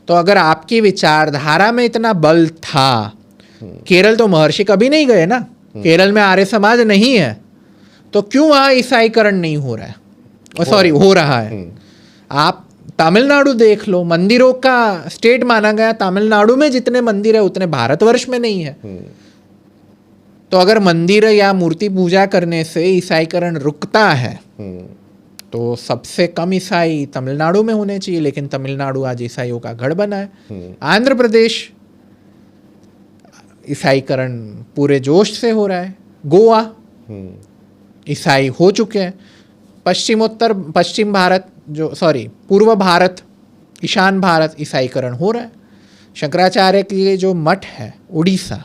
तो अगर आपकी विचारधारा में इतना बल था, केरल तो महर्षि कभी नहीं गए ना, केरल में आर्य समाज नहीं है, तो क्यों वहाँ ईसाईकरण नहीं हो रहा है? सॉरी, हो रहा है। आप तमिलनाडु देख लो, मंदिरों का स्टेट माना गया, तमिलनाडु में जितने मंदिर है उतने भारतवर्ष में नहीं है। तो अगर मंदिर या मूर्ति पूजा करने से ईसाईकरण रुकता है तो सबसे कम ईसाई तमिलनाडु में होने चाहिए, लेकिन तमिलनाडु आज ईसाइयों का गढ़ बना है। आंध्र प्रदेश ईसाईकरण पूरे जोश से हो रहा है। गोवा ईसाई हो चुके हैं। पश्चिम भारत पूर्व भारत, ईशान भारत ईसाईकरण हो रहा है। शंकराचार्य के जो मठ है उड़ीसा,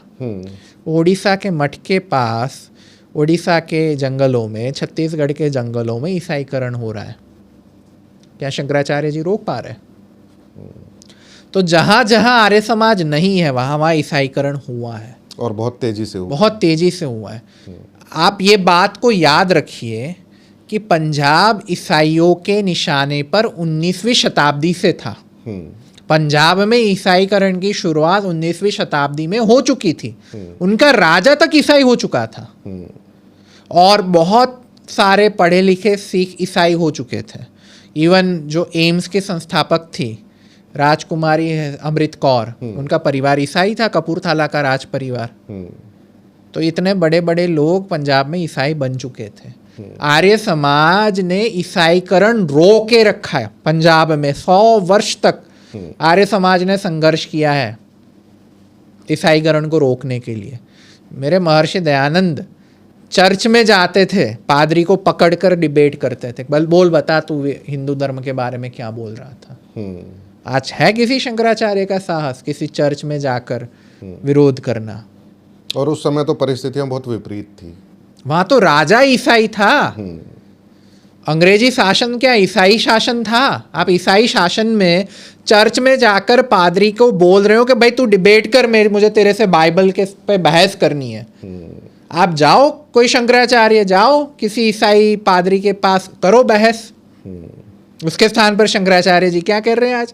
उड़ीसा के मठ के पास, उड़ीसा के जंगलों में, छत्तीसगढ़ के जंगलों में ईसाईकरण हो रहा है। क्या शंकराचार्य जी रोक पा रहे? तो जहाँ जहाँ आर्य समाज नहीं है वहाँ वहाँ ईसाईकरण हुआ है, और बहुत तेजी से हुआ, बहुत तेजी से हुआ है। आप ये बात को याद रखिए कि पंजाब ईसाइयों के निशाने पर 19वीं शताब्दी से था। पंजाब में ईसाईकरण की शुरुआत 19वीं शताब्दी में हो चुकी थी। उनका राजा तक ईसाई हो चुका था और बहुत सारे पढ़े लिखे सिख ईसाई हो चुके थे। इवन जो एम्स के संस्थापक थी राजकुमारी अमृत कौर, उनका परिवार ईसाई था, कपूरथला का राज परिवार। तो इतने बड़े बड़े लोग पंजाब में ईसाई बन चुके थे। आर्य समाज ने ईसाईकरण रोक के रखा है। पंजाब में 100 वर्ष तक आर्य समाज ने संघर्ष किया है ईसाईकरण को रोकने के लिए। मेरे महर्षि दयानंद चर्च में जाते थे, पादरी को पकड़कर डिबेट करते थे, बोल बता तू हिंदू धर्म के बारे में क्या बोल रहा था। आज है किसी शंकराचार्य का साहस किसी चर्च में जाकर विरोध करना? और उस समय तो परिस्थितियां बहुत विपरीत थी। वहां तो राजा ईसाई था। अंग्रेजी शासन क्या ईसाई शासन था? आप ईसाई शासन में चर्च में जाकर पादरी को बोल रहे हो कि भाई तू डिबेट कर, मुझे तेरे से बाइबल के पे बहस करनी है। आप जाओ, कोई शंकराचार्य जाओ किसी ईसाई पादरी के पास, करो बहस। उसके स्थान पर शंकराचार्य जी क्या कर रहे हैं आज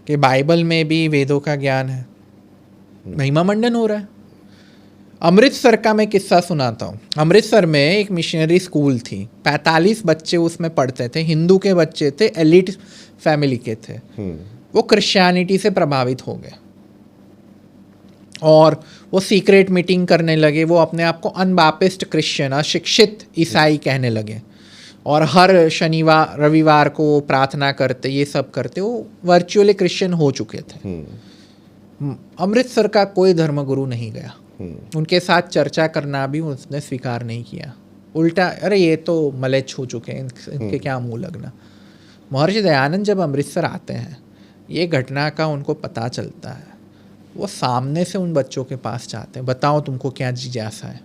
कि बाइबल में भी वेदों का ज्ञान है, महिमा मंडन हो रहा है। अमृतसर का मैं किस्सा सुनाता हूँ। अमृतसर में एक मिशनरी स्कूल थी, 45 बच्चे उसमें पढ़ते थे, हिंदू के बच्चे थे, एलिट फैमिली के थे। वो क्रिश्चियनिटी से प्रभावित हो गए और वो सीक्रेट मीटिंग करने लगे। वो अपने आप को अनबापिस्ट क्रिश्चियन, अशिक्षित ईसाई कहने लगे और हर शनिवार रविवार को प्रार्थना करते, ये सब करते। वो वर्चुअली क्रिश्चियन हो चुके थे। अमृतसर का कोई धर्मगुरु नहीं गया, उनके साथ चर्चा करना भी उसने स्वीकार नहीं किया। उल्टा, अरे ये तो मलेच्छ हो चुके हैं, इनके क्या मुंह लगना। महर्षि दयानंद जब अमृतसर आते हैं, ये घटना का उनको पता चलता है। वो सामने से उन बच्चों के पास जाते हैं, बताओ तुमको क्या जिज्ञासा है।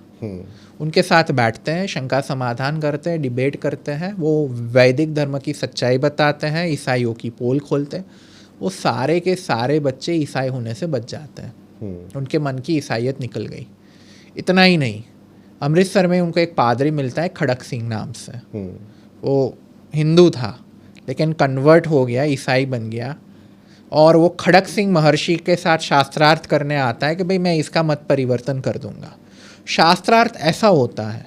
उनके साथ बैठते हैं, शंका समाधान करते हैं, डिबेट करते हैं। वो वैदिक धर्म की सच्चाई बताते हैं, ईसाइयों की पोल खोलते हैं। वो सारे के सारे बच्चे ईसाई होने से बच जाते हैं। उनके मन की ईसाइयत निकल गई। इतना ही नहीं, अमृतसर में उनको एक पादरी मिलता है खड़क सिंह नाम से। वो हिंदू था लेकिन कन्वर्ट हो गया, ईसाई बन गया। और वो खड़क सिंह महर्षि के साथ शास्त्रार्थ करने आता है कि भाई मैं इसका मत परिवर्तन कर दूंगा। शास्त्रार्थ ऐसा होता है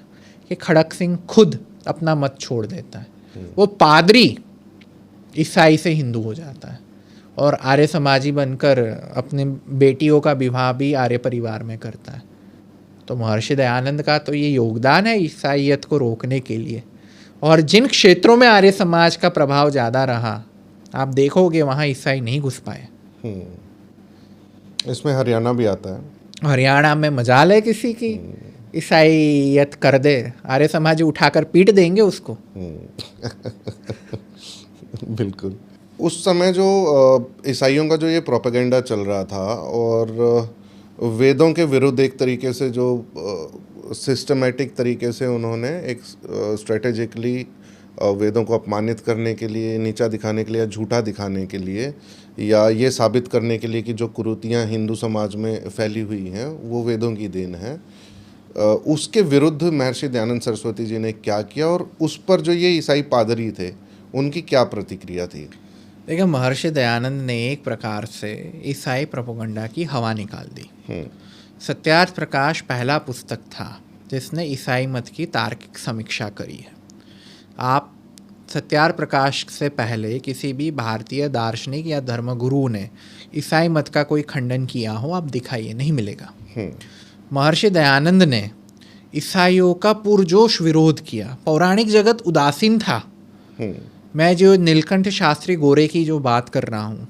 कि खड़क सिंह खुद अपना मत छोड़ देता है, वो पादरी ईसाई से हिंदू हो जाता है और आर्य समाजी बनकर अपनी बेटियों का विवाह भी आर्य परिवार में करता है। तो महर्षि दयानंद का तो ये योगदान है ईसाईयत को रोकने के लिए। और जिन क्षेत्रों में आर्य समाज का प्रभाव ज़्यादा रहा, आप देखोगे वहाँ ईसाई नहीं घुस पाए। इसमें हरियाणा भी आता है। हरियाणा में मजाल है किसी की, ईसाईयत कर दे, आर्य समाजी उठाकर पीट देंगे उसको। बिल्कुल। उस समय जो ईसाइयों का जो ये प्रोपेगेंडा चल रहा था और वेदों के विरुद्ध एक तरीके से जो सिस्टमेटिक तरीके से उन्होंने एक स्ट्रेटेजिकली वेदों को अपमानित करने के लिए, नीचा दिखाने के लिए या झूठा दिखाने के लिए या ये साबित करने के लिए कि जो कुरीतियाँ हिंदू समाज में फैली हुई हैं वो वेदों की देन है, उसके विरुद्ध महर्षि दयानंद सरस्वती जी ने क्या किया और उस पर जो ये ईसाई पादरी थे उनकी क्या प्रतिक्रिया थी? देखिए, महर्षि दयानंद ने एक प्रकार से ईसाई प्रोपेगेंडा की हवा निकाल दी। सत्यार्थ प्रकाश पहला पुस्तक था जिसने ईसाई मत की तार्किक समीक्षा करी है। आप सत्यार्थ प्रकाश से पहले किसी भी भारतीय दार्शनिक या धर्मगुरु ने ईसाई मत का कोई खंडन किया हो आप दिखाइए, नहीं मिलेगा। महर्षि दयानंद ने ईसाइयों का पुरजोश विरोध किया। पौराणिक जगत उदासीन था। मैं जो नीलकंठ शास्त्री गोरे की जो बात कर रहा हूँ,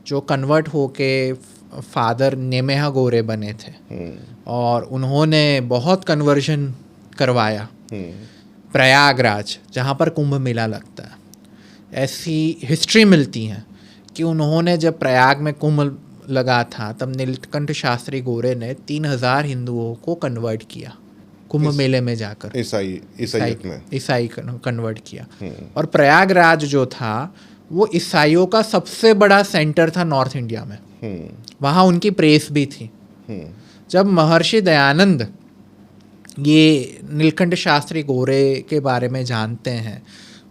जो कन्वर्ट होके फादर नेमेहा गोरे बने थे और उन्होंने बहुत कन्वर्जन करवाया प्रयागराज, जहाँ पर कुंभ मेला लगता है। ऐसी हिस्ट्री मिलती है कि उन्होंने जब प्रयाग में कुंभ लगा था तब नीलकंठ शास्त्री गोरे ने 3000 हिंदुओं को कन्वर्ट किया कुंभ मेले में जाकर। ईसाई कन्वर्ट किया। और प्रयागराज जो था वो ईसाइयों का सबसे बड़ा सेंटर था नॉर्थ इंडिया में। वहाँ उनकी प्रेस भी थी। जब महर्षि दयानंद ये नीलकंठ शास्त्री गोरे के बारे में जानते हैं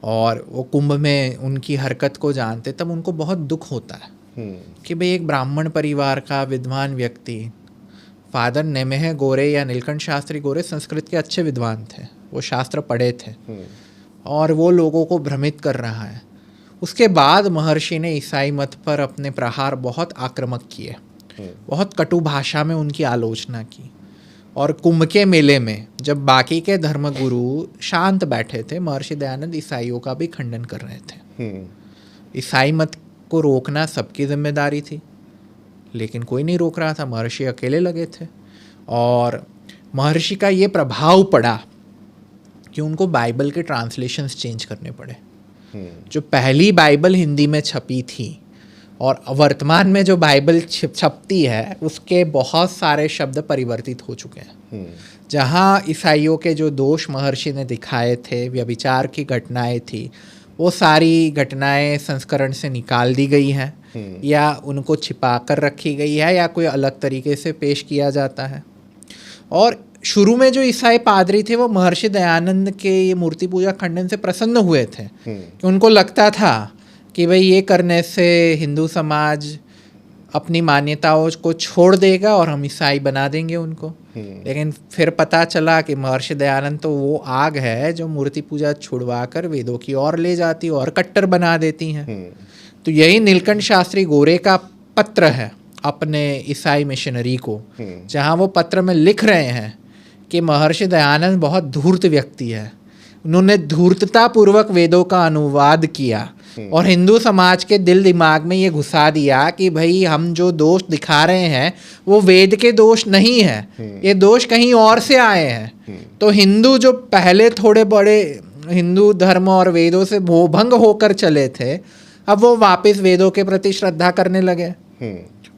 और वो कुंभ में उनकी हरकत को जानते, तब उनको बहुत दुख होता है कि भाई एक ब्राह्मण परिवार का विद्वान व्यक्ति, फादर नेमेह गोरे या नीलकंठ शास्त्री गोरे संस्कृत के अच्छे विद्वान थे, वो शास्त्र पढ़े थे और वो लोगों को भ्रमित कर रहा है। उसके बाद महर्षि ने ईसाई मत पर अपने प्रहार बहुत आक्रामक किए, बहुत कटु भाषा में उनकी आलोचना की। और कुंभ के मेले में जब बाकी के धर्मगुरु शांत बैठे थे, महर्षि दयानंद ईसाइयों का भी खंडन कर रहे थे। ईसाई मत को रोकना सबकी जिम्मेदारी थी, लेकिन कोई नहीं रोक रहा था, महर्षि अकेले लगे थे। और महर्षि का ये प्रभाव पड़ा कि उनको बाइबल के ट्रांसलेशंस चेंज करने पड़े। जो पहली बाइबल हिंदी में छपी थी और वर्तमान में जो बाइबल छपती है उसके बहुत सारे शब्द परिवर्तित हो चुके हैं। जहाँ ईसाइयों के जो दोष महर्षि ने दिखाए थे, व्यभिचार की घटनाएं थी, वो सारी घटनाएं संस्करण से निकाल दी गई हैं या उनको छिपा कर रखी गई है या कोई अलग तरीके से पेश किया जाता है। और शुरू में जो ईसाई पादरी थे वो महर्षि दयानंद के ये मूर्ति पूजा खंडन से प्रसन्न हुए थे कि उनको लगता था कि भाई ये करने से हिंदू समाज अपनी मान्यताओं को छोड़ देगा और हम ईसाई बना देंगे उनको। लेकिन फिर पता चला कि महर्षि दयानंद तो वो आग है जो मूर्ति पूजा छुड़वा कर वेदों की ओर ले जाती और कट्टर बना देती हैं। तो यही नीलकंठ शास्त्री गोरे का पत्र है अपने ईसाई मिशनरी को, जहाँ वो पत्र में लिख रहे हैं कि महर्षि दयानंद बहुत धूर्त व्यक्ति है। उन्होंने धूर्तता पूर्वक वेदों का अनुवाद किया और हिंदू समाज के दिल दिमाग में ये घुसा दिया कि भाई हम जो दोष दिखा रहे हैं वो वेद के दोष नहीं है, ये दोष कहीं और से आए हैं। तो हिंदू जो पहले थोड़े बड़े हिंदू धर्म और वेदों से भंग होकर चले थे, अब वो वापस वेदों के प्रति श्रद्धा करने लगे।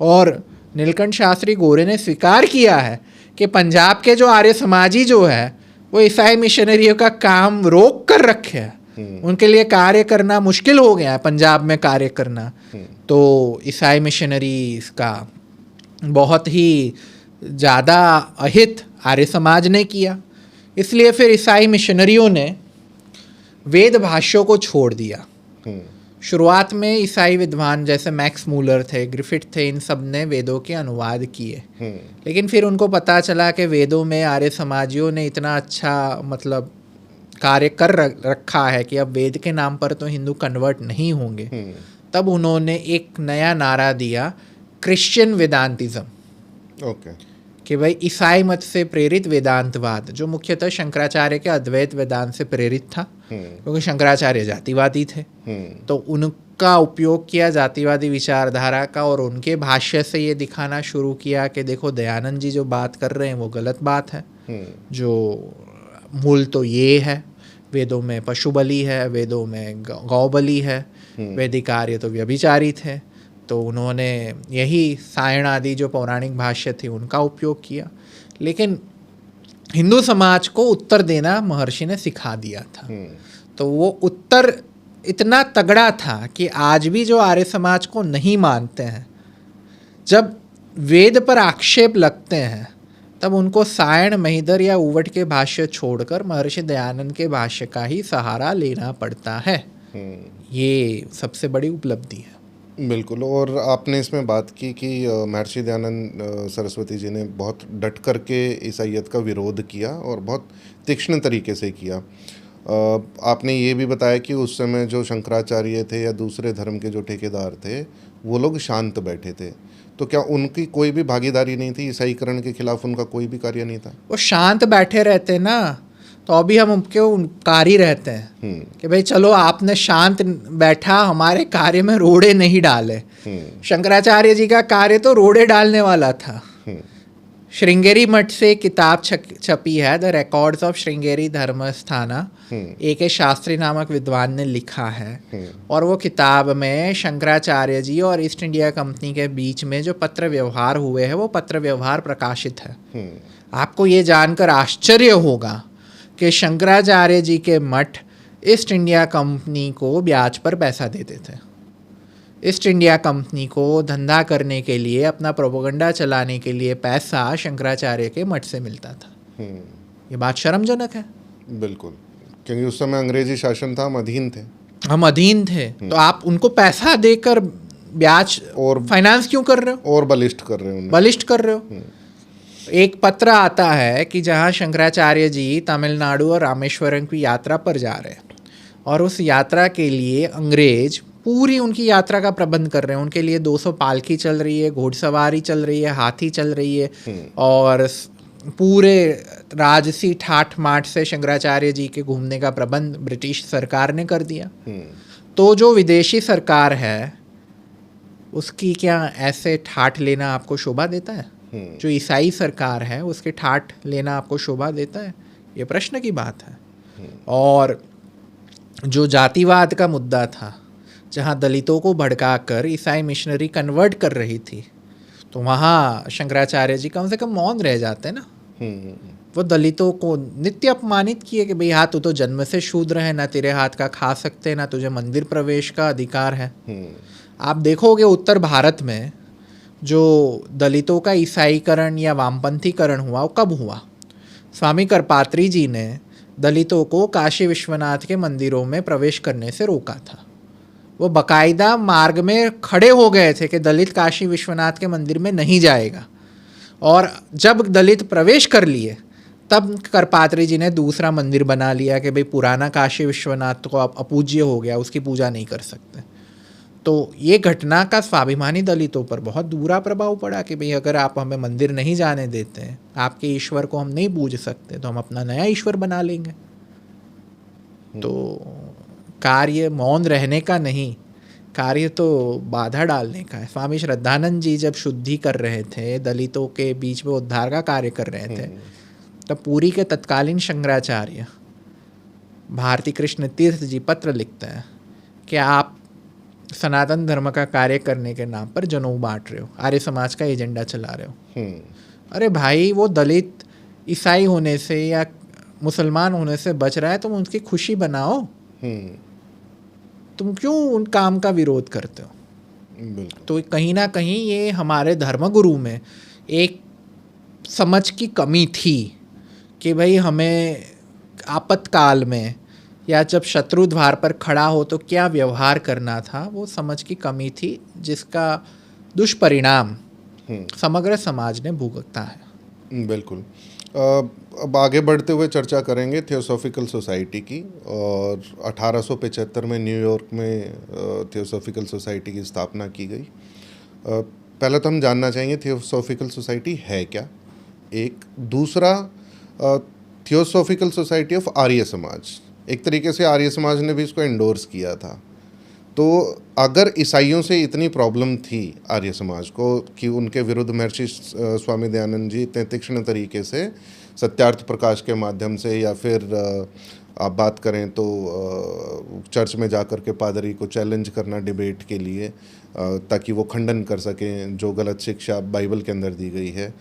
और नीलकंठ शास्त्री गोरे ने स्वीकार किया है कि पंजाब के जो आर्य समाजी जो है वो ईसाई मिशनरियों का काम रोक कर रखे हैं। उनके लिए कार्य करना मुश्किल हो गया है पंजाब में कार्य करना। तो ईसाई मिशनरी का बहुत ही ज़्यादा अहित आर्य समाज ने किया, इसलिए फिर ईसाई मिशनरियों ने वेद भाष्यों को छोड़ दिया। शुरुआत में ईसाई विद्वान जैसे मैक्स मूलर थे, ग्रिफिथ थे, इन सब ने वेदों के अनुवाद किए। लेकिन फिर उनको पता चला कि वेदों में आर्य समाजियों ने इतना अच्छा मतलब कार्य कर रखा है कि अब वेद के नाम पर तो हिंदू कन्वर्ट नहीं होंगे। तब उन्होंने एक नया नारा दिया, क्रिश्चियन वेदांतिज्म। ओके। कि भाई ईसाई मत से प्रेरित वेदांतवाद, जो मुख्यतः शंकराचार्य के अद्वैत वेदांत से प्रेरित था, क्योंकि शंकराचार्य जातिवादी थे। तो उनका उपयोग किया जातिवादी विचारधारा का, और उनके भाष्य से ये दिखाना शुरू किया कि देखो दयानंद जी जो बात कर रहे हैं वो गलत बात है। जो मूल तो ये है, वेदों में पशु बलि है, वेदों में गौ बलि है, वैदिक आर्य तो व्यभिचारी थे। तो उन्होंने यही सायण आदि जो पौराणिक भाष्य थे उनका उपयोग किया। लेकिन हिंदू समाज को उत्तर देना महर्षि ने सिखा दिया था। तो वो उत्तर इतना तगड़ा था कि आज भी जो आर्य समाज को नहीं मानते हैं, जब वेद पर आक्षेप लगते हैं, तब उनको सायण, महिधर या उवट के भाष्य छोड़कर महर्षि दयानंद के भाष्य का ही सहारा लेना पड़ता है। ये सबसे बड़ी उपलब्धि है। बिल्कुल। और आपने इसमें बात की कि महर्षि दयानंद सरस्वती जी ने बहुत डट करके ईसाईयत का विरोध किया और बहुत तीक्ष्ण तरीके से किया। आपने ये भी बताया कि उस समय जो शंकराचार्य थे या दूसरे धर्म के जो ठेकेदार थे, वो लोग शांत बैठे थे। तो क्या उनकी कोई भी भागीदारी नहीं थी? ईसाईकरण के खिलाफ उनका कोई भी कार्य नहीं था? वो शांत बैठे रहते ना, तो अभी हम उनके कारी रहते हैं कि भाई चलो आपने शांत बैठा, हमारे कार्य में रोड़े नहीं डाले। शंकराचार्य जी का कार्य तो रोड़े डालने वाला था। श्रृंगेरी मठ से किताब छपी है, द रिकॉर्ड्स ऑफ श्रृंगेरी धर्मस्थाना, ए शास्त्री नामक विद्वान ने लिखा है। और वो किताब में शंकराचार्य जी और ईस्ट इंडिया कंपनी के बीच में जो पत्र व्यवहार हुए हैं वो पत्र व्यवहार प्रकाशित है। आपको ये जानकर आश्चर्य होगा कि शंकराचार्य जी के मठ ईस्ट इंडिया कंपनी को ब्याज पर पैसा देते थे। ईस्ट इंडिया कंपनी को धंधा करने के लिए, अपना प्रोपेगेंडा चलाने के लिए पैसा शंकराचार्य के मठ से मिलता था। ये बात शर्मजनक है। बिल्कुल, क्योंकि उस समय अंग्रेजी शासन था, हम अधीन थे। हम अधीन थे, तो आप उनको पैसा देकर ब्याज और फाइनेंस क्यों कर रहे हो? और बलिष्ठ कर रहे हो, बलिष्ठ कर रहे हो। एक पत्र आता है कि जहाँ शंकराचार्य जी तमिलनाडु और रामेश्वरम की यात्रा पर जा रहे हैं, और उस यात्रा के लिए अंग्रेज पूरी उनकी यात्रा का प्रबंध कर रहे हैं। उनके लिए 200 पालकी चल रही है, घोड़सवारी चल रही है, हाथी चल रही है, और पूरे राजसी ठाठ माठ से शंकराचार्य जी के घूमने का प्रबंध ब्रिटिश सरकार ने कर दिया। तो जो विदेशी सरकार है उसकी क्या ऐसे ठाठ लेना आपको शोभा देता है? जो ईसाई सरकार है उसके ठाठ लेना आपको शोभा देता है? ये प्रश्न की बात है। और जो जातिवाद का मुद्दा था, जहाँ दलितों को भड़काकर ईसाई मिशनरी कन्वर्ट कर रही थी, तो वहाँ शंकराचार्य जी कम से कम मौन रह जाते ना। वो दलितों को नित्य अपमानित किए कि भाई हाँ तू तो जन्म से शूद्र है, ना तेरे हाथ का खा सकते, ना तुझे मंदिर प्रवेश का अधिकार है। आप देखोगे उत्तर भारत में जो दलितों का ईसाईकरण या वामपंथीकरण हुआ, वो कब हुआ? स्वामी करपात्री जी ने दलितों को काशी विश्वनाथ के मंदिरों में प्रवेश करने से रोका था। वो बाकायदा मार्ग में खड़े हो गए थे कि दलित काशी विश्वनाथ के मंदिर में नहीं जाएगा। और जब दलित प्रवेश कर लिए, तब करपात्री जी ने दूसरा मंदिर बना लिया कि भाई पुराना काशी विश्वनाथ तो अब अपूज्य हो गया, उसकी पूजा नहीं कर सकते। तो ये घटना का स्वाभिमानी दलितों पर बहुत बुरा प्रभाव पड़ा कि भाई अगर आप हमें मंदिर नहीं जाने देते हैं, आपके ईश्वर को हम नहीं पूज सकते, तो हम अपना नया ईश्वर बना लेंगे। तो कार्य मौन रहने का नहीं, कार्य तो बाधा डालने का है। स्वामी श्रद्धानंद जी जब शुद्धि कर रहे थे, दलितों के बीच में उद्धार का कार्य कर रहे थे, तब पुरी के तत्कालीन शंकराचार्य भारती कृष्ण तीर्थ जी पत्र लिखते हैं कि आप सनातन धर्म का कार्य करने के नाम पर जनऊ बांट रहे हो, आर्य समाज का एजेंडा चला रहे हो। अरे भाई, वो दलित ईसाई होने से या मुसलमान होने से बच रहा है, तुम उसकी खुशी बनाओ। तुम क्यों उन काम का विरोध करते हो? तो कहीं ना कहीं ये हमारे धर्मगुरु में एक समझ की कमी थी कि भाई हमें आपातकाल में या जब शत्रु द्वार पर खड़ा हो तो क्या व्यवहार करना था, वो समझ की कमी थी, जिसका दुष्परिणाम समग्र समाज ने भुगता है। बिल्कुल। अब आगे बढ़ते हुए चर्चा करेंगे थियोसॉफिकल सोसाइटी की। और 1875 में न्यूयॉर्क में थियोसॉफिकल सोसाइटी की स्थापना की गई। पहले तो हम जानना चाहेंगे थियोसॉफिकल सोसाइटी है क्या, एक। दूसरा, theosophical society of Arya Samaj, एक तरीके से आर्य समाज ने भी इसको एंडोर्स किया था। तो अगर ईसाइयों से इतनी प्रॉब्लम थी आर्य समाज को कि उनके विरुद्ध महर्षि स्वामी दयानंद जी इतने तीक्ष्ण तरीके से सत्यार्थ प्रकाश के माध्यम से, या फिर आप बात करें तो चर्च में जा कर के पादरी को चैलेंज करना डिबेट के लिए, ताकि वो खंडन कर सकें जो गलत शिक्षा बाइबल के अंदर दी गई है,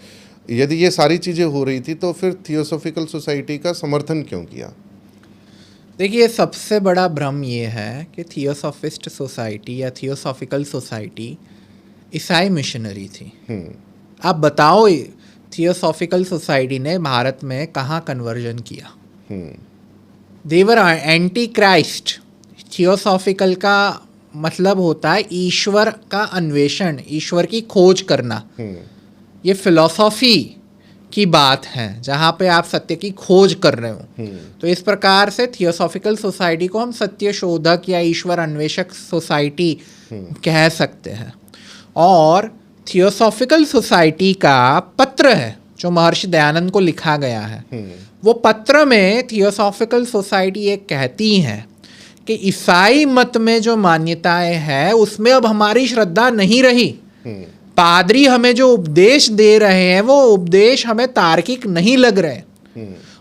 यदि ये सारी चीज़ें हो रही थी तो फिर थियोसॉफिकल सोसाइटी का समर्थन क्यों किया? देखिए, सबसे बड़ा भ्रम ये है कि थियोसॉफिस्ट सोसाइटी या थियोसॉफिकल सोसाइटी ईसाई मिशनरी थी। आप बताओ, थियोसॉफिकल सोसाइटी ने भारत में कहाँ कन्वर्जन किया? देवर एंटी क्राइस्ट। थियोसॉफिकल का मतलब होता है ईश्वर का अन्वेषण, ईश्वर की खोज करना। ये फिलॉसफी की बात है जहाँ पे आप सत्य की खोज कर रहे हो। तो इस प्रकार से थियोसॉफिकल सोसाइटी को हम सत्य शोधक या ईश्वर अन्वेषक सोसाइटी कह सकते हैं। और थियोसॉफिकल सोसाइटी का पत्र है जो महर्षि दयानंद को लिखा गया है। वो पत्र में थियोसॉफिकल सोसाइटी ये कहती है कि ईसाई मत में जो मान्यताएं हैं उसमें अब हमारी श्रद्धा नहीं रही। पादरी हमें जो उपदेश दे रहे हैं वो उपदेश हमें तार्किक नहीं लग रहे,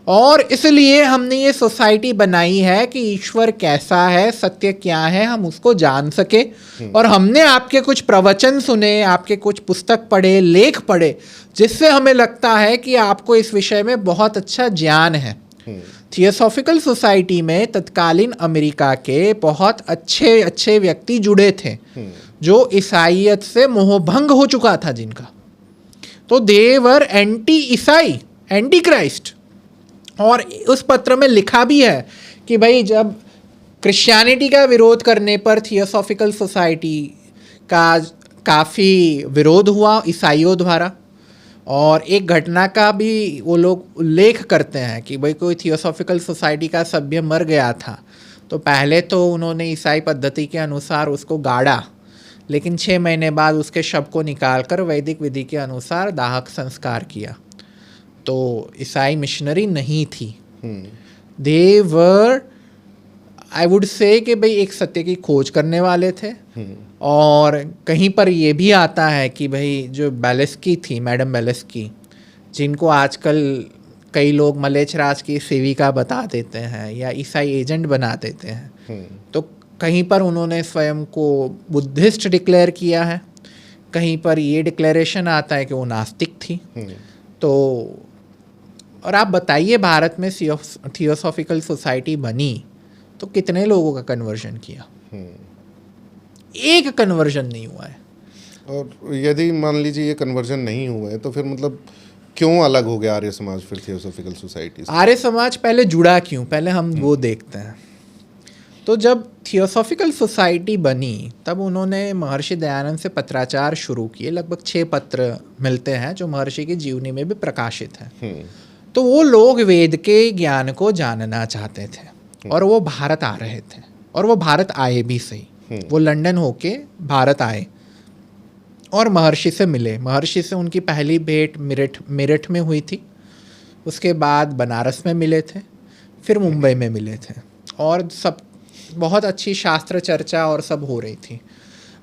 और इसलिए हमने ये सोसाइटी बनाई है कि ईश्वर कैसा है, सत्य क्या है, हम उसको जान सके। और हमने आपके कुछ प्रवचन सुने, आपके कुछ पुस्तक पढ़े, लेख पढ़े, जिससे हमें लगता है कि आपको इस विषय में बहुत अच्छा ज्ञान है। थियोसॉफिकल सोसाइटी में तत्कालीन अमेरिका के बहुत अच्छे अच्छे व्यक्ति जुड़े थे जो ईसाइयत से मोहभंग हो चुका था जिनका। तो देवर एंटी ईसाई, एंटी क्राइस्ट। और उस पत्र में लिखा भी है कि भाई जब क्रिश्चियनिटी का विरोध करने पर थियोसॉफिकल सोसाइटी का काफ़ी विरोध हुआ ईसाइयों द्वारा। और एक घटना का भी वो लोग उल्लेख करते हैं कि भाई कोई थियोसॉफिकल सोसाइटी का सभ्य मर गया था तो पहले तो उन्होंने ईसाई पद्धति के अनुसार उसको गाड़ा, लेकिन 6 महीने बाद उसके शव को निकालकर वैदिक विधि के अनुसार दाहक संस्कार किया। तो ईसाई मिशनरी नहीं थी। दे वर, आई वुड से कि भाई एक सत्य की खोज करने वाले थे। और कहीं पर ये भी आता है कि भाई जो बेलेस्की थी, मैडम बेलेस्की, जिनको आजकल कई लोग मलेच्छ राज की सेविका बता देते हैं या ईसाई एजेंट बना देते हैं, तो कहीं पर उन्होंने स्वयं को बुद्धिस्ट डिक्लेयर किया है, कहीं पर ये डिक्लेरेशन आता है कि वो नास्तिक थी। तो और आप बताइए, भारत में थियोसॉफिकल सोसाइटी बनी तो कितने लोगों का कन्वर्जन किया? एक कन्वर्जन नहीं हुआ है। और यदि मान लीजिए ये कन्वर्जन नहीं हुआ है तो फिर मतलब क्यों अलग हो गया आर्य समाज फिर थियोसॉफिकल सोसाइटी से? आर्य समाज पहले जुड़ा क्यों, पहले हम वो देखते हैं। तो जब थियोसॉफिकल सोसाइटी बनी तब उन्होंने महर्षि दयानंद से पत्राचार शुरू किए। लगभग 6 पत्र मिलते हैं जो महर्षि की जीवनी में भी प्रकाशित हैं। तो वो लोग वेद के ज्ञान को जानना चाहते थे और वो भारत आ रहे थे, और वो भारत आए भी सही। वो लंदन होके भारत आए और महर्षि से मिले। महर्षि से उनकी पहली भेंट मेरठ में हुई थी, उसके बाद बनारस में मिले थे, फिर मुंबई में मिले थे, और सब बहुत अच्छी शास्त्र चर्चा और सब हो रही थी।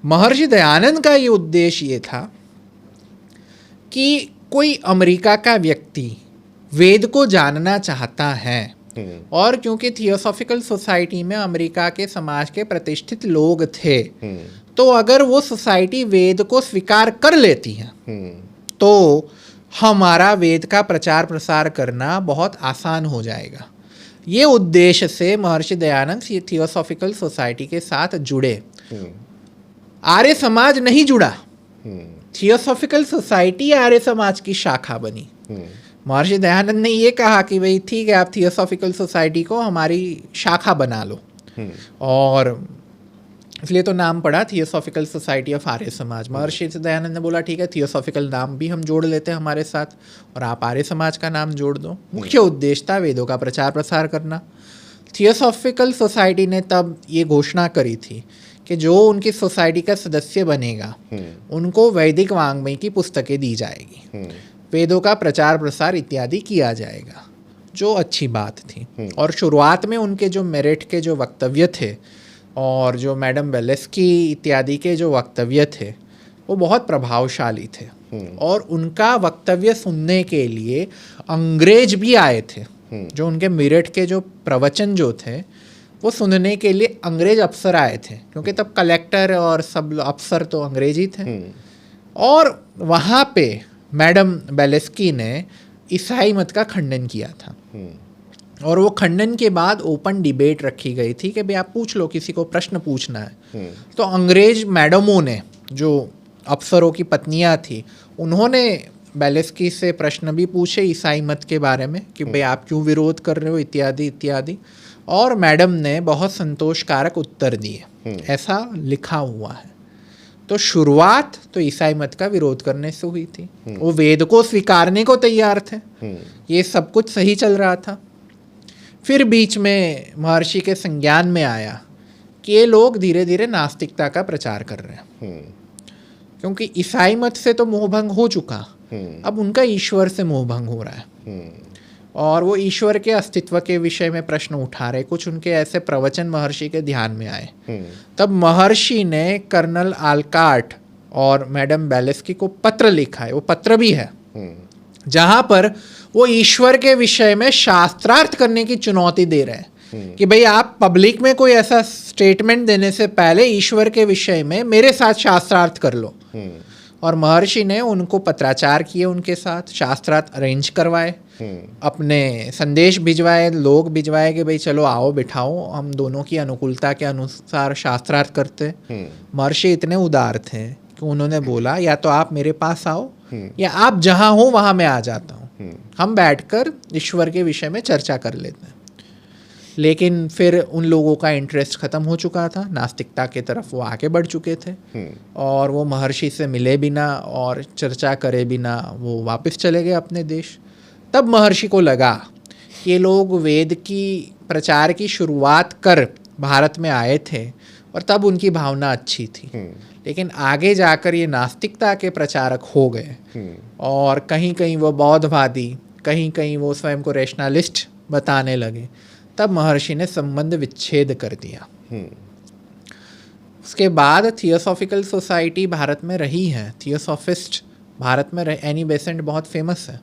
महर्षि दयानंद का ये उद्देश्य ये था कि कोई अमेरिका का व्यक्ति वेद को जानना चाहता है, और क्योंकि थियोसॉफिकल सोसाइटी में अमेरिका के समाज के प्रतिष्ठित लोग थे, तो अगर वो सोसाइटी वेद को स्वीकार कर लेती है तो हमारा वेद का प्रचार प्रसार करना बहुत आसान हो जाएगा। ये उद्देश्य से महर्षि दयानंद थियोसॉफिकल सोसाइटी के साथ जुड़े। आर्य समाज नहीं जुड़ा, थियोसॉफिकल सोसाइटी आर्य समाज की शाखा बनी। महर्षि दयानंद ने ये कहा कि भाई ठीक है, आप थियोसॉफिकल सोसाइटी को हमारी शाखा बना लो, और इसलिए तो नाम पड़ा theosophical society of Arya Samaj. Maharshi Dayanand ने बोला ठीक है, थियोसॉफिकल नाम भी हम जोड़ लेते हैं हमारे साथ, और आप आर्य समाज का नाम जोड़ दो। मुख्य उद्देश्य था वेदों का प्रचार प्रसार करना। थियोसॉफिकल सोसाइटी ने तब ये घोषणा करी थी कि जो उनकी सोसाइटी का सदस्य बनेगा उनको वैदिक वाङ्मय की पुस्तकें दी जाएगी, वेदों का प्रचार प्रसार इत्यादि किया जाएगा, जो अच्छी बात थी। और शुरुआत में उनके जो मेरिट के जो वक्तव्य थे और जो मैडम बेलेस्की इत्यादि के जो वक्तव्य थे वो बहुत प्रभावशाली थे, और उनका वक्तव्य सुनने के लिए अंग्रेज भी आए थे। जो उनके मेरिट के जो प्रवचन जो थे वो सुनने के लिए अंग्रेज अफसर आए थे, क्योंकि तब कलेक्टर और सब अफसर तो अंग्रेज ही थे। और वहाँ पे मैडम बेलेस्की ने ईसाई मत का खंडन किया था, और वो खंडन के बाद ओपन डिबेट रखी गई थी कि भाई आप पूछ लो, किसी को प्रश्न पूछना है। तो अंग्रेज मैडमों ने, जो अफसरों की पत्नियां थी, उन्होंने बेलेस्की से प्रश्न भी पूछे ईसाई मत के बारे में कि भाई आप क्यों विरोध कर रहे हो इत्यादि इत्यादि, और मैडम ने बहुत संतोषकारक उत्तर दिए, ऐसा लिखा हुआ है। तो शुरुआत तो ईसाई मत का विरोध करने से हुई थी। वो वेद को स्वीकारने को तैयार थे, ये सब कुछ सही चल रहा था। फिर बीच में महर्षि के संज्ञान में आया कि ये लोग धीरे धीरे नास्तिकता का प्रचार कर रहे हैं, क्योंकि ईसाई मत से तो मोहभंग हो चुका, अब उनका ईश्वर से मोहभंग हो रहा है, और वो ईश्वर के अस्तित्व के विषय में प्रश्न उठा रहे। कुछ उनके ऐसे प्रवचन महर्षि के ध्यान में आए। तब महर्षि ने कर्नल आलकाट और मैडम बेलेस्की को पत्र लिखा है, वो पत्र भी है, जहां पर वो ईश्वर के विषय में शास्त्रार्थ करने की चुनौती दे रहे हैं कि भाई आप पब्लिक में कोई ऐसा स्टेटमेंट देने से पहले ईश्वर के विषय में मेरे साथ शास्त्रार्थ कर लो। और महर्षि ने उनको पत्राचार किए, उनके साथ शास्त्रार्थ अरेंज करवाए, अपने संदेश भिजवाए, लोग भिजवाए कि भाई चलो आओ बिठाओ, हम दोनों की अनुकूलता के अनुसार शास्त्रार्थ करते। महर्षि इतने उदार थे कि उन्होंने बोला या तो आप मेरे पास आओ या आप जहाँ हो वहाँ मैं आ जाता हूँ, हम बैठकर ईश्वर के विषय में चर्चा कर लेते हैं। लेकिन फिर उन लोगों का इंटरेस्ट ख़त्म हो चुका था, नास्तिकता की तरफ वो आगे बढ़ चुके थे, और वो महर्षि से मिले बिना और चर्चा करे बिना वो वापस चले गए अपने देश। तब महर्षि को लगा कि ये लोग वेद की प्रचार की शुरुआत कर भारत में आए थे, और तब उनकी भावना अच्छी थी, लेकिन आगे जाकर ये नास्तिकता के प्रचारक हो गए, और कहीं कहीं वो बौद्धवादी, कहीं कहीं वो स्वयं को रैशनलिस्ट बताने लगे। तब महर्षि ने संबंध विच्छेद कर दिया। उसके बाद थियोसॉफिकल सोसाइटी भारत में रही है, थियोसॉफिस्ट भारत में एनी बेसेंट बहुत फेमस है,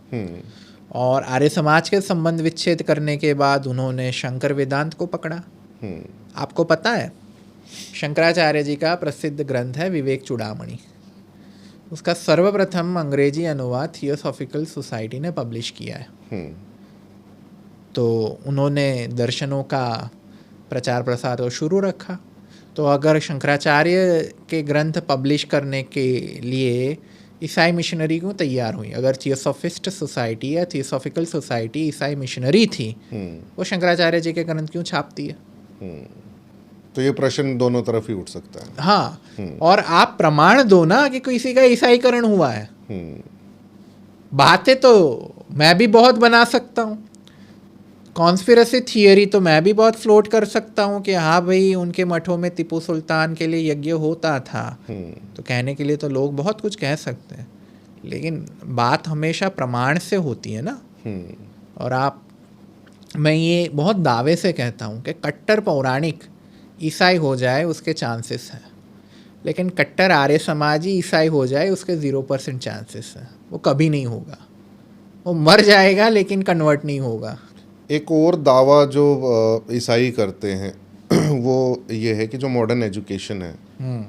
और आर्य समाज के संबंध विच्छेद करने के बाद उन्होंने शंकर वेदांत को पकड़ा। आपको पता है शंकराचार्य जी का प्रसिद्ध ग्रंथ है विवेक चूड़ामणि, उसका सर्वप्रथम अंग्रेजी अनुवाद थियोसॉफिकल सोसाइटी ने पब्लिश किया है। तो उन्होंने दर्शनों का प्रचार प्रसार तो शुरू रखा। तो अगर शंकराचार्य के ग्रंथ पब्लिश करने के लिए ईसाई मिशनरी क्यों तैयार हुई? अगर थियोसॉफिस्ट सोसाइटी या थियोसॉफिकल सोसाइटी ईसाई मिशनरी थी, वो शंकराचार्य जी के ग्रंथ क्यों छापती है? तो ये प्रश्न दोनों तरफ ही उठ सकता है। हाँ, और आप प्रमाण दो ना कि किसी का ईसाईकरण हुआ है। बातें तो मैं भी बहुत बना सकता हूँ, कॉन्स्पिरेसी थियरी तो मैं भी बहुत फ्लोट कर सकता हूँ कि हाँ भाई उनके मठों में टीपू सुल्तान के लिए यज्ञ होता था, तो कहने के लिए तो लोग बहुत कुछ कह सकते हैं, लेकिन बात हमेशा प्रमाण से होती है ना। और मैं ये बहुत दावे से कहता हूँ कि कट्टर पौराणिक ईसाई हो जाए उसके चांसेस हैं, लेकिन कट्टर आर्य समाजी ईसाई हो जाए उसके 0% चांसेस हैं। वो कभी नहीं होगा, वो मर जाएगा लेकिन कन्वर्ट नहीं होगा। एक और दावा जो ईसाई करते हैं वो ये है कि जो मॉडर्न एजुकेशन है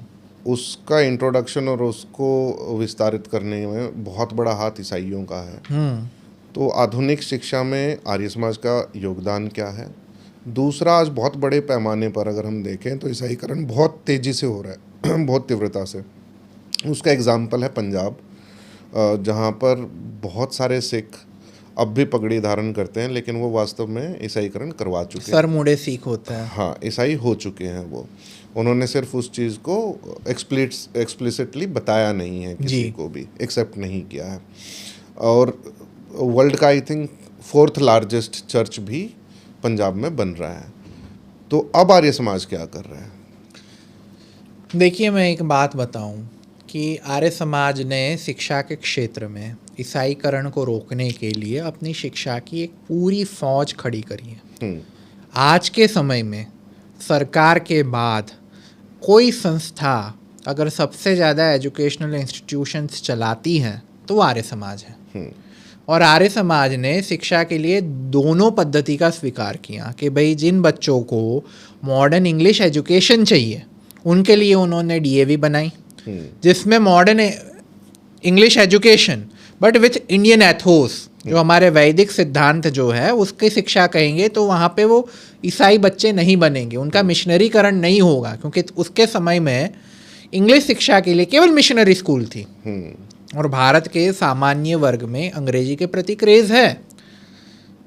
उसका इंट्रोडक्शन और उसको विस्तारित करने में बहुत बड़ा हाथ ईसाइयों का है। तो आधुनिक शिक्षा में आर्य समाज का योगदान क्या है? दूसरा, आज बहुत बड़े पैमाने पर अगर हम देखें तो ईसाईकरण बहुत तेज़ी से हो रहा है बहुत तीव्रता से। उसका एग्जाम्पल है पंजाब, जहाँ पर बहुत सारे सिख अब भी पगड़ी धारण करते हैं, लेकिन वो वास्तव में ईसाईकरण करवा चुके हैं। सर मुड़े सीख होता है। हाँ, ईसाई हो चुके हैं वो। उन्होंने सिर्फ उस चीज़ को एक्सप्लिसिटली बताया नहीं है, किसी को भी एक्सेप्ट नहीं किया है। और वर्ल्ड का I think 4th largest church भी पंजाब में बन रहा है। तो अब आर्य समाज क्या कर रहा है? देखिए, मैं एक बात बताऊं कि आर्य समाज ने शिक्षा के क्षेत्र में ईसाईकरण को रोकने के लिए अपनी शिक्षा की एक पूरी फौज खड़ी करी है। आज के समय में सरकार के बाद कोई संस्था अगर सबसे ज़्यादा एजुकेशनल इंस्टीट्यूशंस चलाती हैं तो आर्य समाज है। और आर्य समाज ने शिक्षा के लिए दोनों पद्धति का स्वीकार किया कि भाई जिन बच्चों को मॉडर्न इंग्लिश एजुकेशन चाहिए उनके लिए उन्होंने डीएवी बनाई, जिसमें modern English education but with Indian Athos, जो हमारे वैदिक सिद्धांत जो है उसकी शिक्षा कहेंगे, तो वहाँ पे वो ईसाई बच्चे नहीं बनेंगे, उनका मिशनरीकरण नहीं होगा, क्योंकि उसके समय में इंग्लिश शिक्षा के लिए केवल मिशनरी स्कूल थी। और भारत के सामान्य वर्ग में अंग्रेजी के प्रति क्रेज है।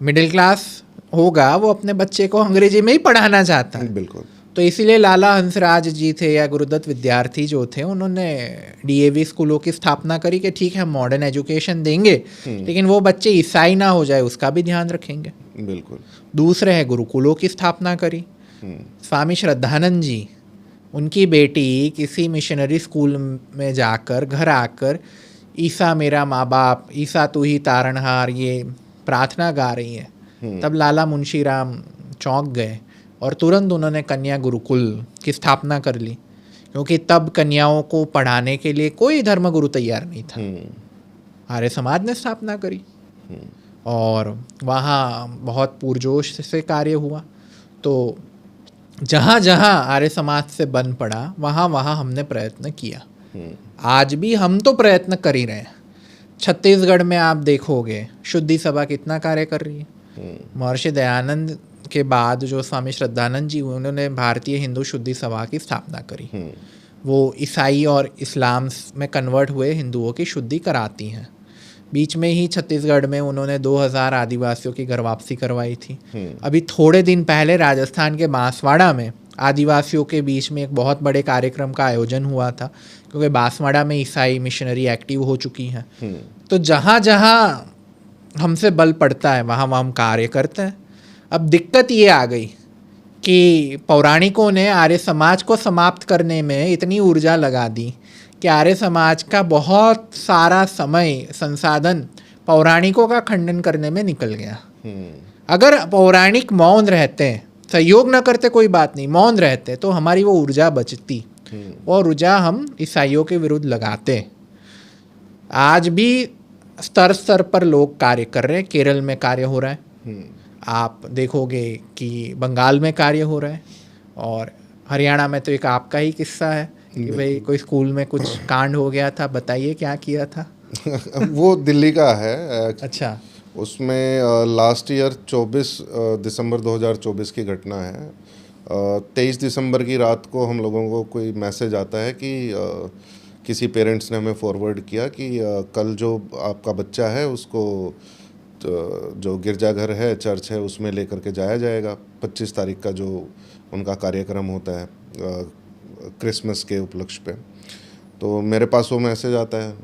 मिडिल क्लास होगा वो अपने बच्चे को अंग्रेजी में ही पढ़ाना चाहता है। बिल्कुल। तो इसीलिए लाला हंसराज जी थे या गुरुदत्त विद्यार्थी जो थे, उन्होंने डीएवी स्कूलों की स्थापना करी कि ठीक है मॉडर्न एजुकेशन देंगे, लेकिन वो बच्चे ईसाई ना हो जाए उसका भी ध्यान रखेंगे। बिल्कुल। दूसरे है गुरुकुलों की स्थापना करी। स्वामी श्रद्धानंद जी, उनकी बेटी किसी मिशनरी स्कूल में जाकर घर आकर ईसा मेरा माँ बाप, ईसा तू ही तारणहार, ये प्रार्थना गा रही है। तब लाला मुंशीराम चौंक गए और तुरंत उन्होंने कन्या गुरुकुल की स्थापना कर ली, क्योंकि तब कन्याओं को पढ़ाने के लिए कोई धर्मगुरु तैयार नहीं था। आर्य समाज ने स्थापना करी और वहाँ बहुत पुरजोश से कार्य हुआ। तो जहाँ जहाँ आर्य समाज से बन पड़ा वहाँ वहाँ हमने प्रयत्न किया। आज भी हम तो प्रयत्न कर ही रहे हैं। छत्तीसगढ़ में आप देखोगे शुद्धि सभा कितना कार्य कर रही है। महर्षि दयानंद के बाद जो स्वामी श्रद्धानंद जी हुए, उन्होंने भारतीय हिंदू शुद्धि सभा की स्थापना करी। वो ईसाई और इस्लाम में कन्वर्ट हुए हिंदुओं की शुद्धि कराती हैं। बीच में ही छत्तीसगढ़ में उन्होंने 2000 आदिवासियों की घर वापसी करवाई थी। अभी थोड़े दिन पहले राजस्थान के बांसवाड़ा में आदिवासियों के बीच में एक बहुत बड़े कार्यक्रम का आयोजन हुआ था, क्योंकि बांसवाड़ा में ईसाई मिशनरी एक्टिव हो चुकी हैं। तो जहाँ जहाँ हमसे बल पड़ता है वहाँ वहाँ हम कार्य करते हैं। अब दिक्कत ये आ गई कि पौराणिकों ने आर्य समाज को समाप्त करने में इतनी ऊर्जा लगा दी कि आर्य समाज का बहुत सारा समय संसाधन पौराणिकों का खंडन करने में निकल गया। अगर पौराणिक मौन रहते, सहयोग न करते कोई बात नहीं, मौन रहते, तो हमारी वो ऊर्जा बचती और ऊर्जा हम ईसाइयों के विरुद्ध लगाते। आज भी स्तर स्तर पर लोग कार्य कर रहे हैं। केरल में कार्य हो रहा है, आप देखोगे कि बंगाल में कार्य हो रहा है, और हरियाणा में तो एक आपका ही किस्सा है कि भाई कोई स्कूल में कुछ कांड हो गया था, बताइए क्या किया था? वो दिल्ली का है। अच्छा। उसमें लास्ट ईयर 24 दिसंबर 2024 की घटना है। 23 दिसंबर की रात को हम लोगों को कोई मैसेज आता है कि किसी पेरेंट्स ने हमें फॉरवर्ड किया कि कल जो आपका बच्चा है उसको जो गिरजाघर है, चर्च है, उसमें लेकर के जाया जाएगा। 25 तारीख का जो उनका कार्यक्रम होता है क्रिसमस के उपलक्ष्य पे। तो मेरे पास वो मैसेज आता है।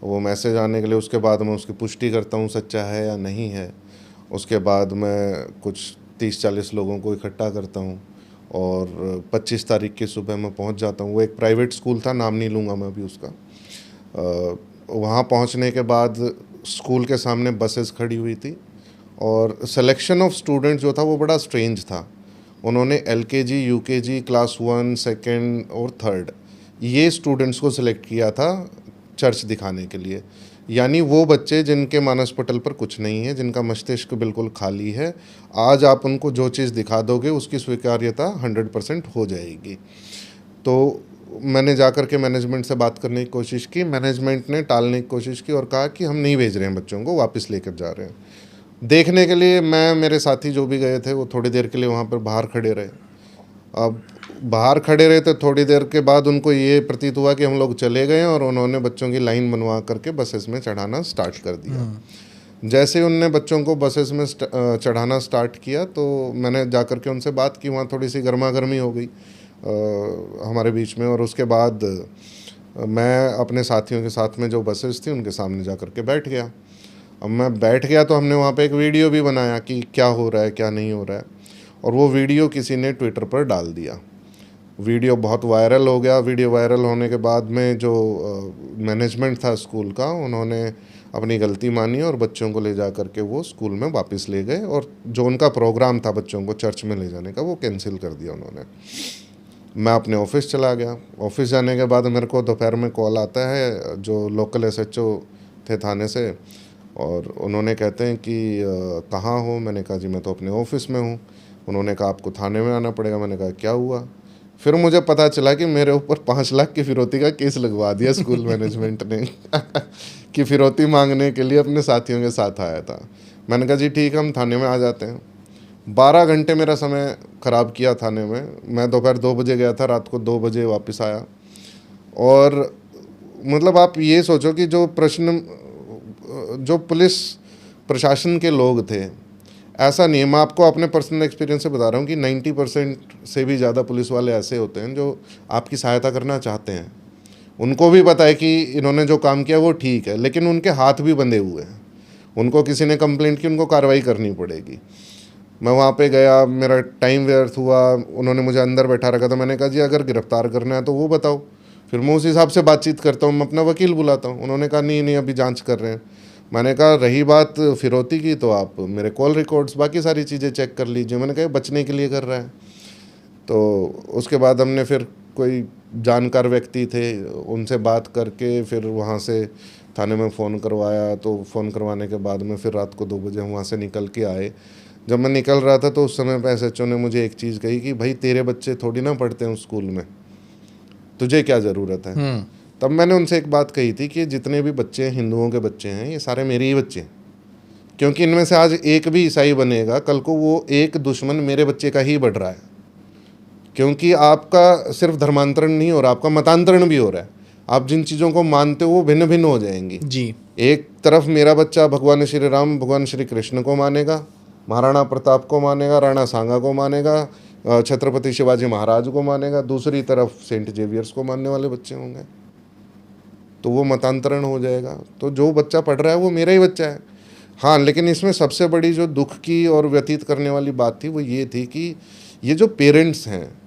वो मैसेज आने के लिए उसके बाद मैं उसकी पुष्टि करता हूँ सच्चा है या नहीं है। उसके बाद मैं कुछ 30-40 लोगों को इकट्ठा करता हूँ और 25 तारीख की सुबह मैं पहुँच जाता हूँ। वो एक प्राइवेट स्कूल था, नाम नहीं लूँगा मैं अभी उसका। वहाँ पहुँचने के बाद स्कूल के सामने बसेस खड़ी हुई थी और सिलेक्शन ऑफ स्टूडेंट जो था वो बड़ा स्ट्रेंज था। उन्होंने LKG, UKG, क्लास 1, 2 और 3 ये स्टूडेंट्स को सिलेक्ट किया था चर्च दिखाने के लिए। यानी वो बच्चे जिनके मानस पटल पर कुछ नहीं है, जिनका मस्तिष्क बिल्कुल खाली है, आज आप उनको जो चीज़ दिखा दोगे उसकी स्वीकार्यता 100% हो जाएगी। तो मैंने जाकर के मैनेजमेंट से बात करने की कोशिश की। मैनेजमेंट ने टालने की कोशिश की और कहा कि हम नहीं भेज रहे हैं बच्चों को, वापस लेकर जा रहे हैं। देखने के लिए मैं, मेरे साथी जो भी गए थे वो थोड़ी देर के लिए वहाँ पर बाहर खड़े रहे। अब बाहर खड़े रहे तो थोड़ी देर के बाद उनको ये प्रतीत हुआ कि हम लोग चले गए और उन्होंने बच्चों की लाइन बनवा करके बसेस में चढ़ाना स्टार्ट कर दिया। जैसे ही उनने बच्चों को बसेस में चढ़ाना स्टार्ट किया तो मैंने जा कर के उनसे बात की, वहाँ थोड़ी सी गर्मा गर्मी हो गई हमारे बीच में। और उसके बाद मैं अपने साथियों के साथ में जो बसेस थी उनके सामने जा कर के बैठ गया। अब मैं बैठ गया तो हमने वहाँ पे एक वीडियो भी बनाया कि क्या हो रहा है क्या नहीं हो रहा है, और वो वीडियो किसी ने ट्विटर पर डाल दिया। वीडियो बहुत वायरल हो गया। वीडियो वायरल होने के बाद में जो मैनेजमेंट था स्कूल का, उन्होंने अपनी गलती मानी और बच्चों को ले जा कर के वो स्कूल में वापस ले गए, और जो उनका प्रोग्राम था बच्चों को चर्च में ले जाने का वो कैंसिल कर दिया उन्होंने। मैं अपने ऑफिस चला गया। ऑफिस जाने के बाद मेरे को दोपहर में कॉल आता है जो लोकल एसएचओ थे थाने से, और उन्होंने कहते हैं कि कहाँ हो। मैंने कहा जी मैं तो अपने ऑफिस में हूँ। उन्होंने कहा आपको थाने में आना पड़ेगा। मैंने कहा क्या हुआ। फिर मुझे पता चला कि मेरे ऊपर 5 लाख की फिरौती का केस लगवा दिया स्कूल मैनेजमेंट ने कि फिरौती मांगने के लिए अपने साथियों के साथ आया था। मैंने कहा जी ठीक है, हम थाने में आ जाते हैं। 12 घंटे मेरा समय ख़राब किया थाने में। मैं दोपहर 2 बजे गया था, रात को 2 बजे वापस आया। और मतलब आप ये सोचो कि जो पुलिस प्रशासन के लोग थे, ऐसा नहीं है, मैं आपको अपने पर्सनल एक्सपीरियंस से बता रहा हूँ कि 90% से भी ज़्यादा पुलिस वाले ऐसे होते हैं जो आपकी सहायता करना चाहते हैं। उनको भी पता है कि इन्होंने जो काम किया वो ठीक है, लेकिन उनके हाथ भी बंधे हुए हैं। उनको किसी ने कंप्लेंट की, उनको कार्रवाई करनी पड़ेगी। मैं वहाँ पे गया, मेरा टाइम व्यर्थ हुआ। उन्होंने मुझे अंदर बैठा रखा था। मैंने कहा जी अगर गिरफ्तार करना है तो वो बताओ, फिर मैं उस हिसाब से बातचीत करता हूँ, मैं अपना वकील बुलाता हूँ। उन्होंने कहा नहीं अभी जांच कर रहे हैं। मैंने कहा रही बात फिरौती की तो आप मेरे कॉल रिकॉर्ड्स बाकी सारी चीज़ें चेक कर लीजिए। मैंने कहा बचने के लिए कर रहा है। तो उसके बाद हमने फिर कोई जानकार व्यक्ति थे उनसे बात करके फिर वहाँ से थाने में फ़ोन करवाया। तो फ़ोन करवाने के बाद में फिर रात को 2 बजे हम वहाँ से निकल के आए। जब मैं निकल रहा था तो उस समय पे एसएचओ ने मुझे एक चीज़ कही कि भाई तेरे बच्चे थोड़ी ना पढ़ते हैं उस स्कूल में, तुझे क्या ज़रूरत है। तब मैंने उनसे एक बात कही थी कि जितने भी बच्चे हिंदुओं के बच्चे हैं ये सारे मेरे ही बच्चे हैं, क्योंकि इनमें से आज एक भी ईसाई बनेगा, कल को वो एक दुश्मन मेरे बच्चे का ही बढ़ रहा है। क्योंकि आपका सिर्फ धर्मांतरण नहीं हो रहा, आपका मतांतरण भी हो रहा है। आप जिन चीज़ों को मानते हो वो भिन्न भिन्न हो जाएंगी जी। एक तरफ मेरा बच्चा भगवान श्री राम भगवान श्री कृष्ण को मानेगा, महाराणा प्रताप को मानेगा, राणा सांगा को मानेगा, छत्रपति शिवाजी महाराज को मानेगा। दूसरी तरफ सेंट जेवियर्स को मानने वाले बच्चे होंगे, तो वो मतांतरण हो जाएगा। तो जो बच्चा पढ़ रहा है वो मेरा ही बच्चा है। हाँ, लेकिन इसमें सबसे बड़ी जो दुख की और व्यतीत करने वाली बात थी वो ये थी कि ये जो पेरेंट्स हैं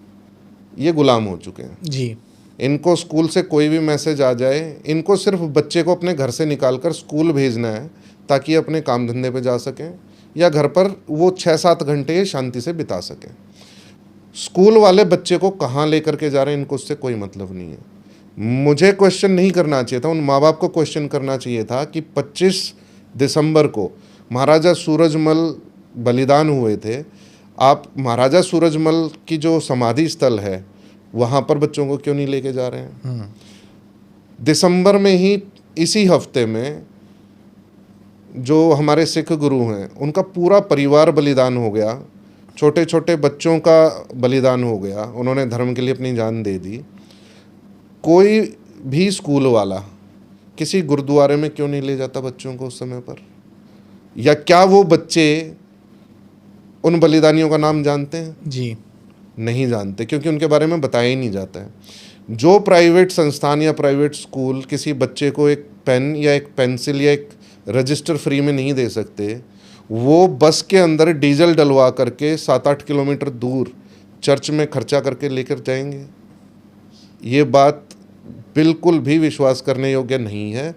ये गुलाम हो चुके हैं जी। इनको स्कूल से कोई भी मैसेज आ जाए, इनको सिर्फ बच्चे को अपने घर से निकालकर स्कूल भेजना है ताकि अपने काम धंधे पे जा सकें, या घर पर वो 6-7 घंटे शांति से बिता सकें। स्कूल वाले बच्चे को कहाँ लेकर के जा रहे हैं इनको उससे कोई मतलब नहीं है। मुझे क्वेश्चन नहीं करना चाहिए था, उन माँ बाप को क्वेश्चन करना चाहिए था कि 25 दिसंबर को महाराजा सूरजमल बलिदान हुए थे। आप महाराजा सूरजमल की जो समाधि स्थल है वहाँ पर बच्चों को क्यों नहीं लेके जा रहे हैं। दिसंबर में ही इसी हफ्ते में जो हमारे सिख गुरु हैं उनका पूरा परिवार बलिदान हो गया, छोटे छोटे बच्चों का बलिदान हो गया, उन्होंने धर्म के लिए अपनी जान दे दी। कोई भी स्कूल वाला किसी गुरुद्वारे में क्यों नहीं ले जाता बच्चों को उस समय पर? या क्या वो बच्चे उन बलिदानियों का नाम जानते हैं? जी नहीं जानते, क्योंकि उनके बारे में बताया ही नहीं जाता है। जो प्राइवेट संस्थान या प्राइवेट स्कूल किसी बच्चे को एक पेन या एक पेंसिल या एक रजिस्टर फ्री में नहीं दे सकते, वो बस के अंदर डीजल डलवा करके 7-8 किलोमीटर दूर चर्च में खर्चा करके लेकर जाएंगे। ये बात बिल्कुल भी विश्वास करने योग्य नहीं है।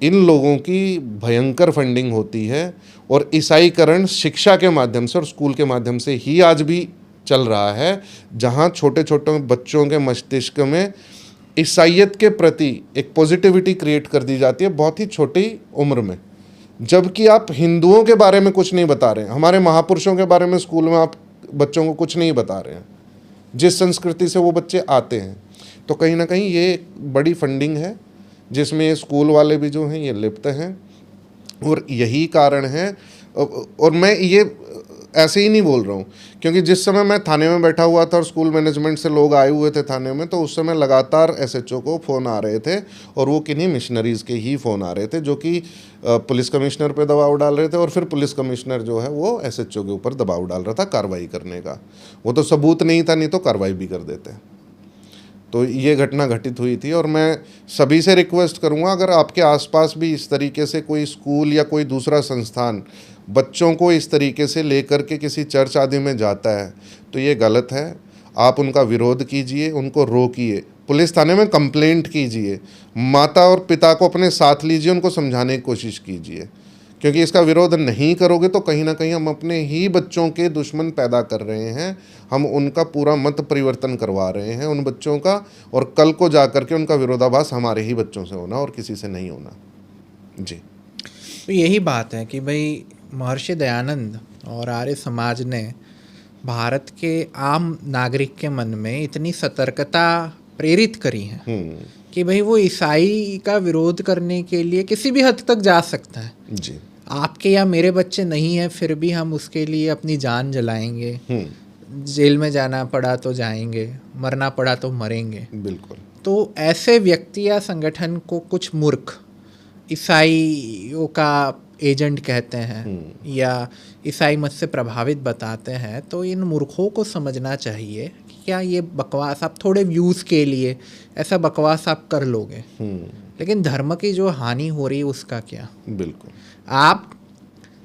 इन लोगों की भयंकर फंडिंग होती है और ईसाईकरण शिक्षा के माध्यम से और स्कूल के माध्यम से ही आज भी चल रहा है, जहाँ छोटे छोटे बच्चों के मस्तिष्क में ईसाइयत के प्रति एक पॉजिटिविटी क्रिएट कर दी जाती है बहुत ही छोटी उम्र में, जबकि आप हिंदुओं के बारे में कुछ नहीं बता रहे हैं, हमारे महापुरुषों के बारे में स्कूल में आप बच्चों को कुछ नहीं बता रहे हैं, जिस संस्कृति से वो बच्चे आते हैं। तो कहीं ना कहीं ये एक बड़ी फंडिंग है जिसमें ये स्कूल वाले भी जो हैं ये लिप्त हैं, और यही कारण है। और मैं ये ऐसे ही नहीं बोल रहा हूँ, क्योंकि जिस समय मैं थाने में बैठा हुआ था और स्कूल मैनेजमेंट से लोग आए हुए थे थाने में, तो उस समय लगातार एसएचओ को फ़ोन आ रहे थे, और वो किन्हीं मिशनरीज़ के ही फ़ोन आ रहे थे जो कि पुलिस कमिश्नर पे दबाव डाल रहे थे, और फिर पुलिस कमिश्नर जो है वो एसएचओ के ऊपर दबाव डाल रहा था कार्रवाई करने का। वो तो सबूत नहीं था, नहीं तो कार्रवाई भी कर देते। तो ये घटना घटित हुई थी, और मैं सभी से रिक्वेस्ट करूँगा, अगर आपके आसपास भी इस तरीके से कोई स्कूल या कोई दूसरा संस्थान बच्चों को इस तरीके से लेकर के किसी चर्च आदि में जाता है, तो ये गलत है। आप उनका विरोध कीजिए, उनको रोकिए, पुलिस थाने में कंप्लेंट कीजिए, माता और पिता को अपने साथ लीजिए, उनको समझाने की कोशिश कीजिए, क्योंकि इसका विरोध नहीं करोगे तो कहीं ना कहीं हम अपने ही बच्चों के दुश्मन पैदा कर रहे हैं। हम उनका पूरा मत परिवर्तन करवा रहे हैं उन बच्चों का, और कल को जा कर के उनका विरोधाभास हमारे ही बच्चों से होना और किसी से नहीं होना। जी, तो यही बात है कि भाई महर्षि दयानंद और आर्य समाज ने भारत के आम नागरिक के मन में इतनी सतर्कता प्रेरित करी है कि भाई वो ईसाई का विरोध करने के लिए किसी भी हद तक जा सकता है। जी, आपके या मेरे बच्चे नहीं हैं, फिर भी हम उसके लिए अपनी जान जलाएंगे, जेल में जाना पड़ा तो जाएंगे, मरना पड़ा तो मरेंगे। बिल्कुल। तो ऐसे व्यक्ति या संगठन को कुछ मूर्ख ईसाइयों का एजेंट कहते हैं या ईसाई मत से प्रभावित बताते हैं, तो इन मूर्खों को समझना चाहिए कि क्या ये बकवास आप थोड़े व्यूज़ के लिए ऐसा बकवास आप कर लोगे, लेकिन धर्म की जो हानि हो रही है उसका क्या। बिल्कुल। आप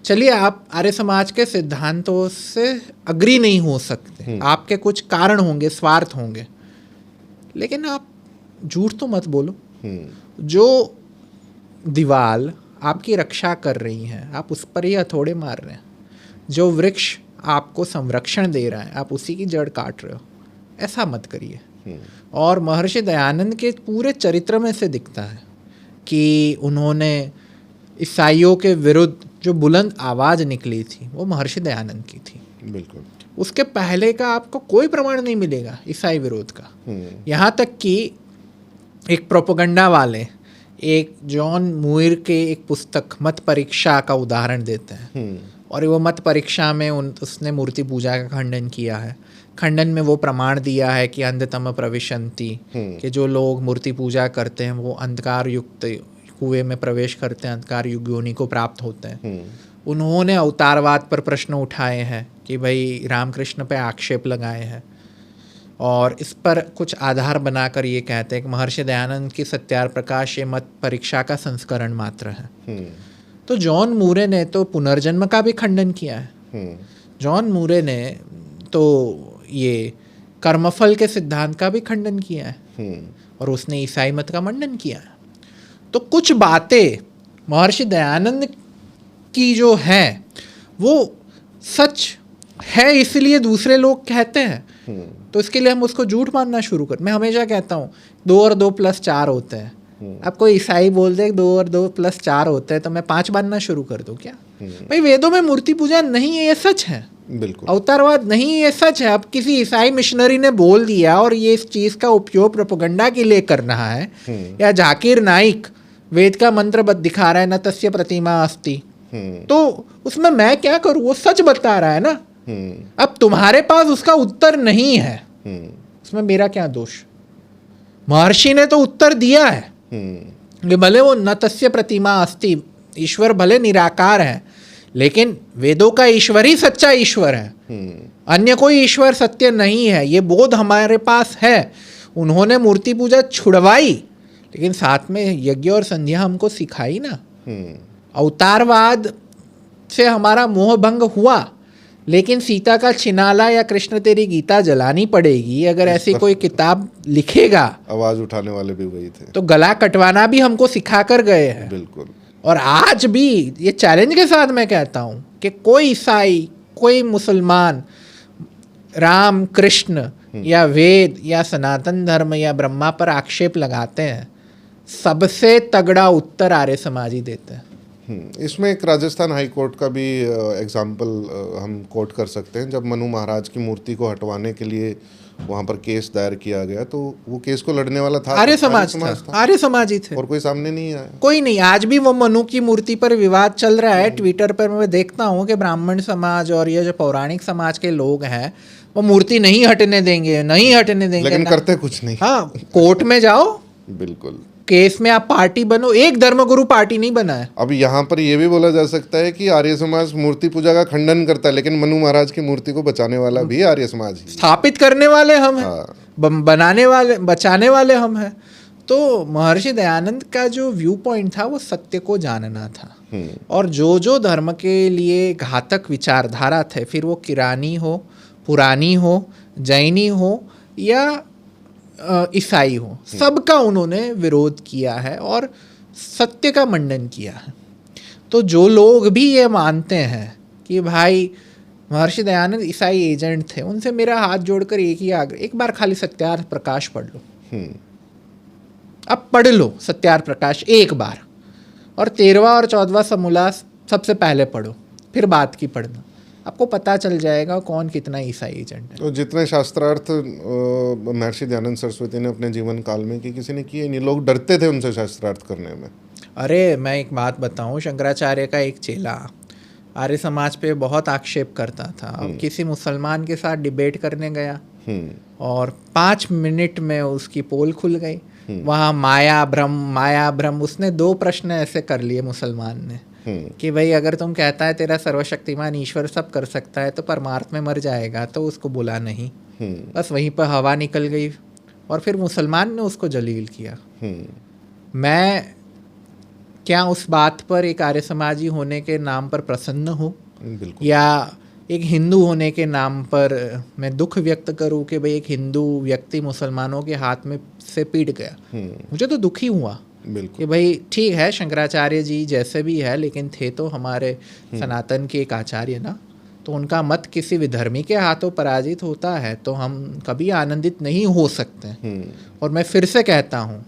चलिए, आप आर्य समाज के सिद्धांतों से अग्री नहीं हो सकते, आपके कुछ कारण होंगे, स्वार्थ होंगे, लेकिन आप झूठ तो मत बोलो। जो दीवाल आपकी रक्षा कर रही है आप उस पर ही हथौड़े मार रहे हैं, जो वृक्ष आपको संरक्षण दे रहा है आप उसी की जड़ काट रहे हो। ऐसा मत करिए। और महर्षि दयानंद के पूरे चरित्र में से दिखता है कि उन्होंने ईसाइयों के विरुद्ध जो बुलंद आवाज़ निकली थी वो महर्षि दयानंद की थी। बिल्कुल। उसके पहले का आपको कोई प्रमाण नहीं मिलेगा ईसाई विरोध का। यहाँ तक कि एक प्रोपेगेंडा वाले एक जॉन मुइर के एक पुस्तक मत परीक्षा का उदाहरण देते हैं, और वो मत परीक्षा में उसने मूर्ति पूजा का खंडन किया है। खंडन में वो प्रमाण दिया है कि अंधतम प्रविशन्ति, कि जो लोग मूर्ति पूजा करते हैं वो अंधकार युक्त कुएं में प्रवेश करते हैं, अंधकार युग योनि को प्राप्त होते हैं। उन्होंने अवतारवाद पर प्रश्न उठाए हैं कि भाई रामकृष्ण पे आक्षेप लगाए हैं, और इस पर कुछ आधार बनाकर ये कहते हैं कि महर्षि दयानंद की सत्यार प्रकाश ये मत परीक्षा का संस्करण मात्र है। तो जॉन मूरे ने तो पुनर्जन्म का भी खंडन किया है। जॉन मूरे ने तो ये कर्मफल के सिद्धांत का भी खंडन किया है, और उसने ईसाई मत का मंडन किया है। तो कुछ बातें महर्षि दयानंद की जो है वो सच है, इसलिए दूसरे लोग कहते हैं, तो इसके लिए हम उसको झूठ मानना शुरू कर। मैं हमेशा कहता हूँ 2 और 2 + 4 होते हैं। अब कोई ईसाई बोल दे 2 और 2 + 4 होते हैं तो मैं 5 मानना शुरू कर दूँ क्या? भाई वेदों में मूर्ति पूजा नहीं है, ये सच है। बिल्कुल। अवतारवाद नहीं है, ये सच है। अब किसी ईसाई मिशनरी ने बोल दिया और ये इस चीज़ का उपयोग प्रोपेगेंडा के लिए कर रहा है, या जाकिर नाइक वेद का मंत्र दिखा रहा है न तस्य प्रतिमा अस्ति, तो उसमें मैं क्या करूँ? वो सच बता रहा है ना। अब तुम्हारे पास उसका उत्तर नहीं है, उसमें मेरा क्या दोष? महर्षि ने तो उत्तर दिया है कि भले वो न तस्य प्रतिमा अस्ति, ईश्वर भले निराकार है, लेकिन वेदों का ईश्वर ही सच्चा ईश्वर है, अन्य कोई ईश्वर सत्य नहीं है। ये बोध हमारे पास है। उन्होंने मूर्ति पूजा छुड़वाई, लेकिन साथ में यज्ञ और संध्या हमको सिखाई ना। अवतारवाद से हमारा मोह भंग हुआ, लेकिन सीता का छिनाला या कृष्ण तेरी गीता जलानी पड़ेगी अगर ऐसी कोई किताब लिखेगा। आवाज उठाने वाले भी वही थे। तो गला कटवाना भी हमको सिखा कर गए हैं। बिल्कुल। और आज भी ये चैलेंज के साथ मैं कहता हूँ कि कोई ईसाई, कोई मुसलमान राम कृष्ण या वेद या सनातन धर्म या ब्रह्मा पर आक्षेप लगाते हैं, सबसे तगड़ा उत्तर आर्य समाजी देते हैं। इसमें एक राजस्थान हाई कोर्ट का भी एग्जाम्पल हम कोट कर सकते हैं। जब मनु महाराज की मूर्ति को हटवाने के लिए वहाँ पर केस दायर किया गया, तो वो केस को लड़ने वाला था आर्य समाज था, आर्य समाज ही थे, और कोई सामने नहीं आया। कोई नहीं। आज भी वो मनु की मूर्ति पर विवाद चल रहा है। ट्विटर पर मैं देखता हूँ कि ब्राह्मण समाज और ये जो पौराणिक समाज के लोग हैं वो मूर्ति नहीं हटने देंगे, नहीं हटने देंगे, लेकिन करते कुछ नहीं। हाँ, कोर्ट में जाओ, बिल्कुल, केस में आप पार्टी बनो, एक धर्मगुरु पार्टी नहीं बना है। अब यहाँ पर ये भी बोला जा सकता है कि आर्य समाज मूर्ति पूजा का खंडन करता है, लेकिन मनु महाराज की मूर्ति को बचाने वाला भी आर्य समाज ही, स्थापित करने वाले हम हैं, हाँ। बनाने वाले, बचाने वाले हम हैं। तो महर्षि दयानंद का जो व्यू पॉइंट था वो सत्य को जानना था, और जो जो धर्म के लिए घातक विचारधारा थे, फिर वो किरानी हो, पुरानी हो, जैनी हो या ईसाई हो, सबका उन्होंने विरोध किया है और सत्य का मंडन किया है। तो जो लोग भी ये मानते हैं कि भाई महर्षि दयानंद ईसाई एजेंट थे, उनसे मेरा हाथ जोड़कर एक ही आग्रह, एक बार खाली सत्यार्थ प्रकाश पढ़ लो। अब पढ़ लो सत्यार्थ प्रकाश एक बार, और 13वां और 14वां समोल्लास सबसे पहले पढ़ो, फिर बात की पढ़ना, आपको पता चल जाएगा कौन कितना ईसाई एजेंट है। तो जितने शास्त्रार्थ महर्षि दयानंद सरस्वती ने अपने जीवन काल में किसी ने किए नहीं, लोग डरते थे उनसे शास्त्रार्थ करने में। अरे मैं एक बात बताऊं, शंकराचार्य का एक चेला आर्य समाज पे बहुत आक्षेप करता था। किसी मुसलमान के साथ डिबेट करने गया और 5 मिनट में उसकी पोल खुल गई। वहाँ माया भ्रम, उसने 2 प्रश्न ऐसे कर लिए मुसलमान ने कि भाई अगर तुम कहता है तेरा सर्वशक्तिमान ईश्वर सब कर सकता है तो परमार्थ में मर जाएगा, तो उसको बोला नहीं। बस वहीं पर हवा निकल गई और फिर मुसलमान ने उसको जलील किया। मैं क्या उस बात पर एक आर्य समाजी होने के नाम पर प्रसन्न हूँ, या एक हिंदू होने के नाम पर मैं दुख व्यक्त करूँ कि भाई एक हिंदू व्यक्ति मुसलमानों के हाथ में से पीट गया? मुझे तो दुखी हुआ कि भाई ठीक है, शंकराचार्य जी जैसे भी है, लेकिन थे तो हमारे सनातन के एक आचार्य ना, तो उनका मत किसी विधर्मी के हाथों पराजित होता है तो हम कभी आनंदित नहीं हो सकते। और मैं फिर से कहता हूँ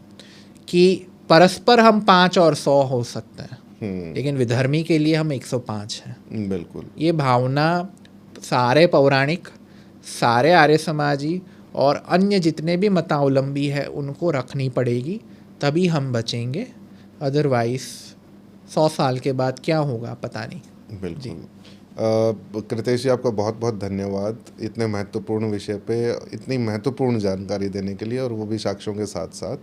कि परस्पर हम 5 और 100 हो सकते हैं, लेकिन विधर्मी के लिए हम 105 हैं। बिल्कुल, ये भावना सारे पौराणिक, सारे आर्य समाजी और अन्य जितने भी मतावलंबी है उनको रखनी पड़ेगी, तभी हम बचेंगे। अदरवाइज 100 साल के बाद क्या होगा पता नहीं। बिल्कुल। कृतेश जी, आपका बहुत बहुत धन्यवाद इतने महत्वपूर्ण विषय पे इतनी महत्वपूर्ण जानकारी देने के लिए, और वो भी साक्ष्यों के साथ साथ।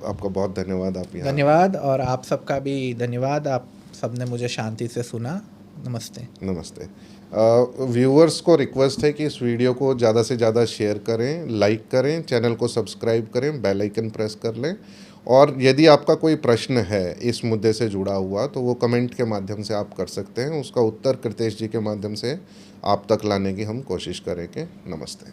आपका बहुत धन्यवाद। आप यहाँ धन्यवाद, और आप सबका भी धन्यवाद, आप सबने मुझे शांति से सुना। नमस्ते। नमस्ते। व्यूअर्स को रिक्वेस्ट है कि इस वीडियो को ज़्यादा से ज़्यादा शेयर करें, लाइक करें, चैनल को सब्सक्राइब करें, बेल आइकन प्रेस कर लें, और यदि आपका कोई प्रश्न है इस मुद्दे से जुड़ा हुआ तो वो कमेंट के माध्यम से आप कर सकते हैं। उसका उत्तर कृतेश जी के माध्यम से आप तक लाने की हम कोशिश करेंगे। नमस्ते।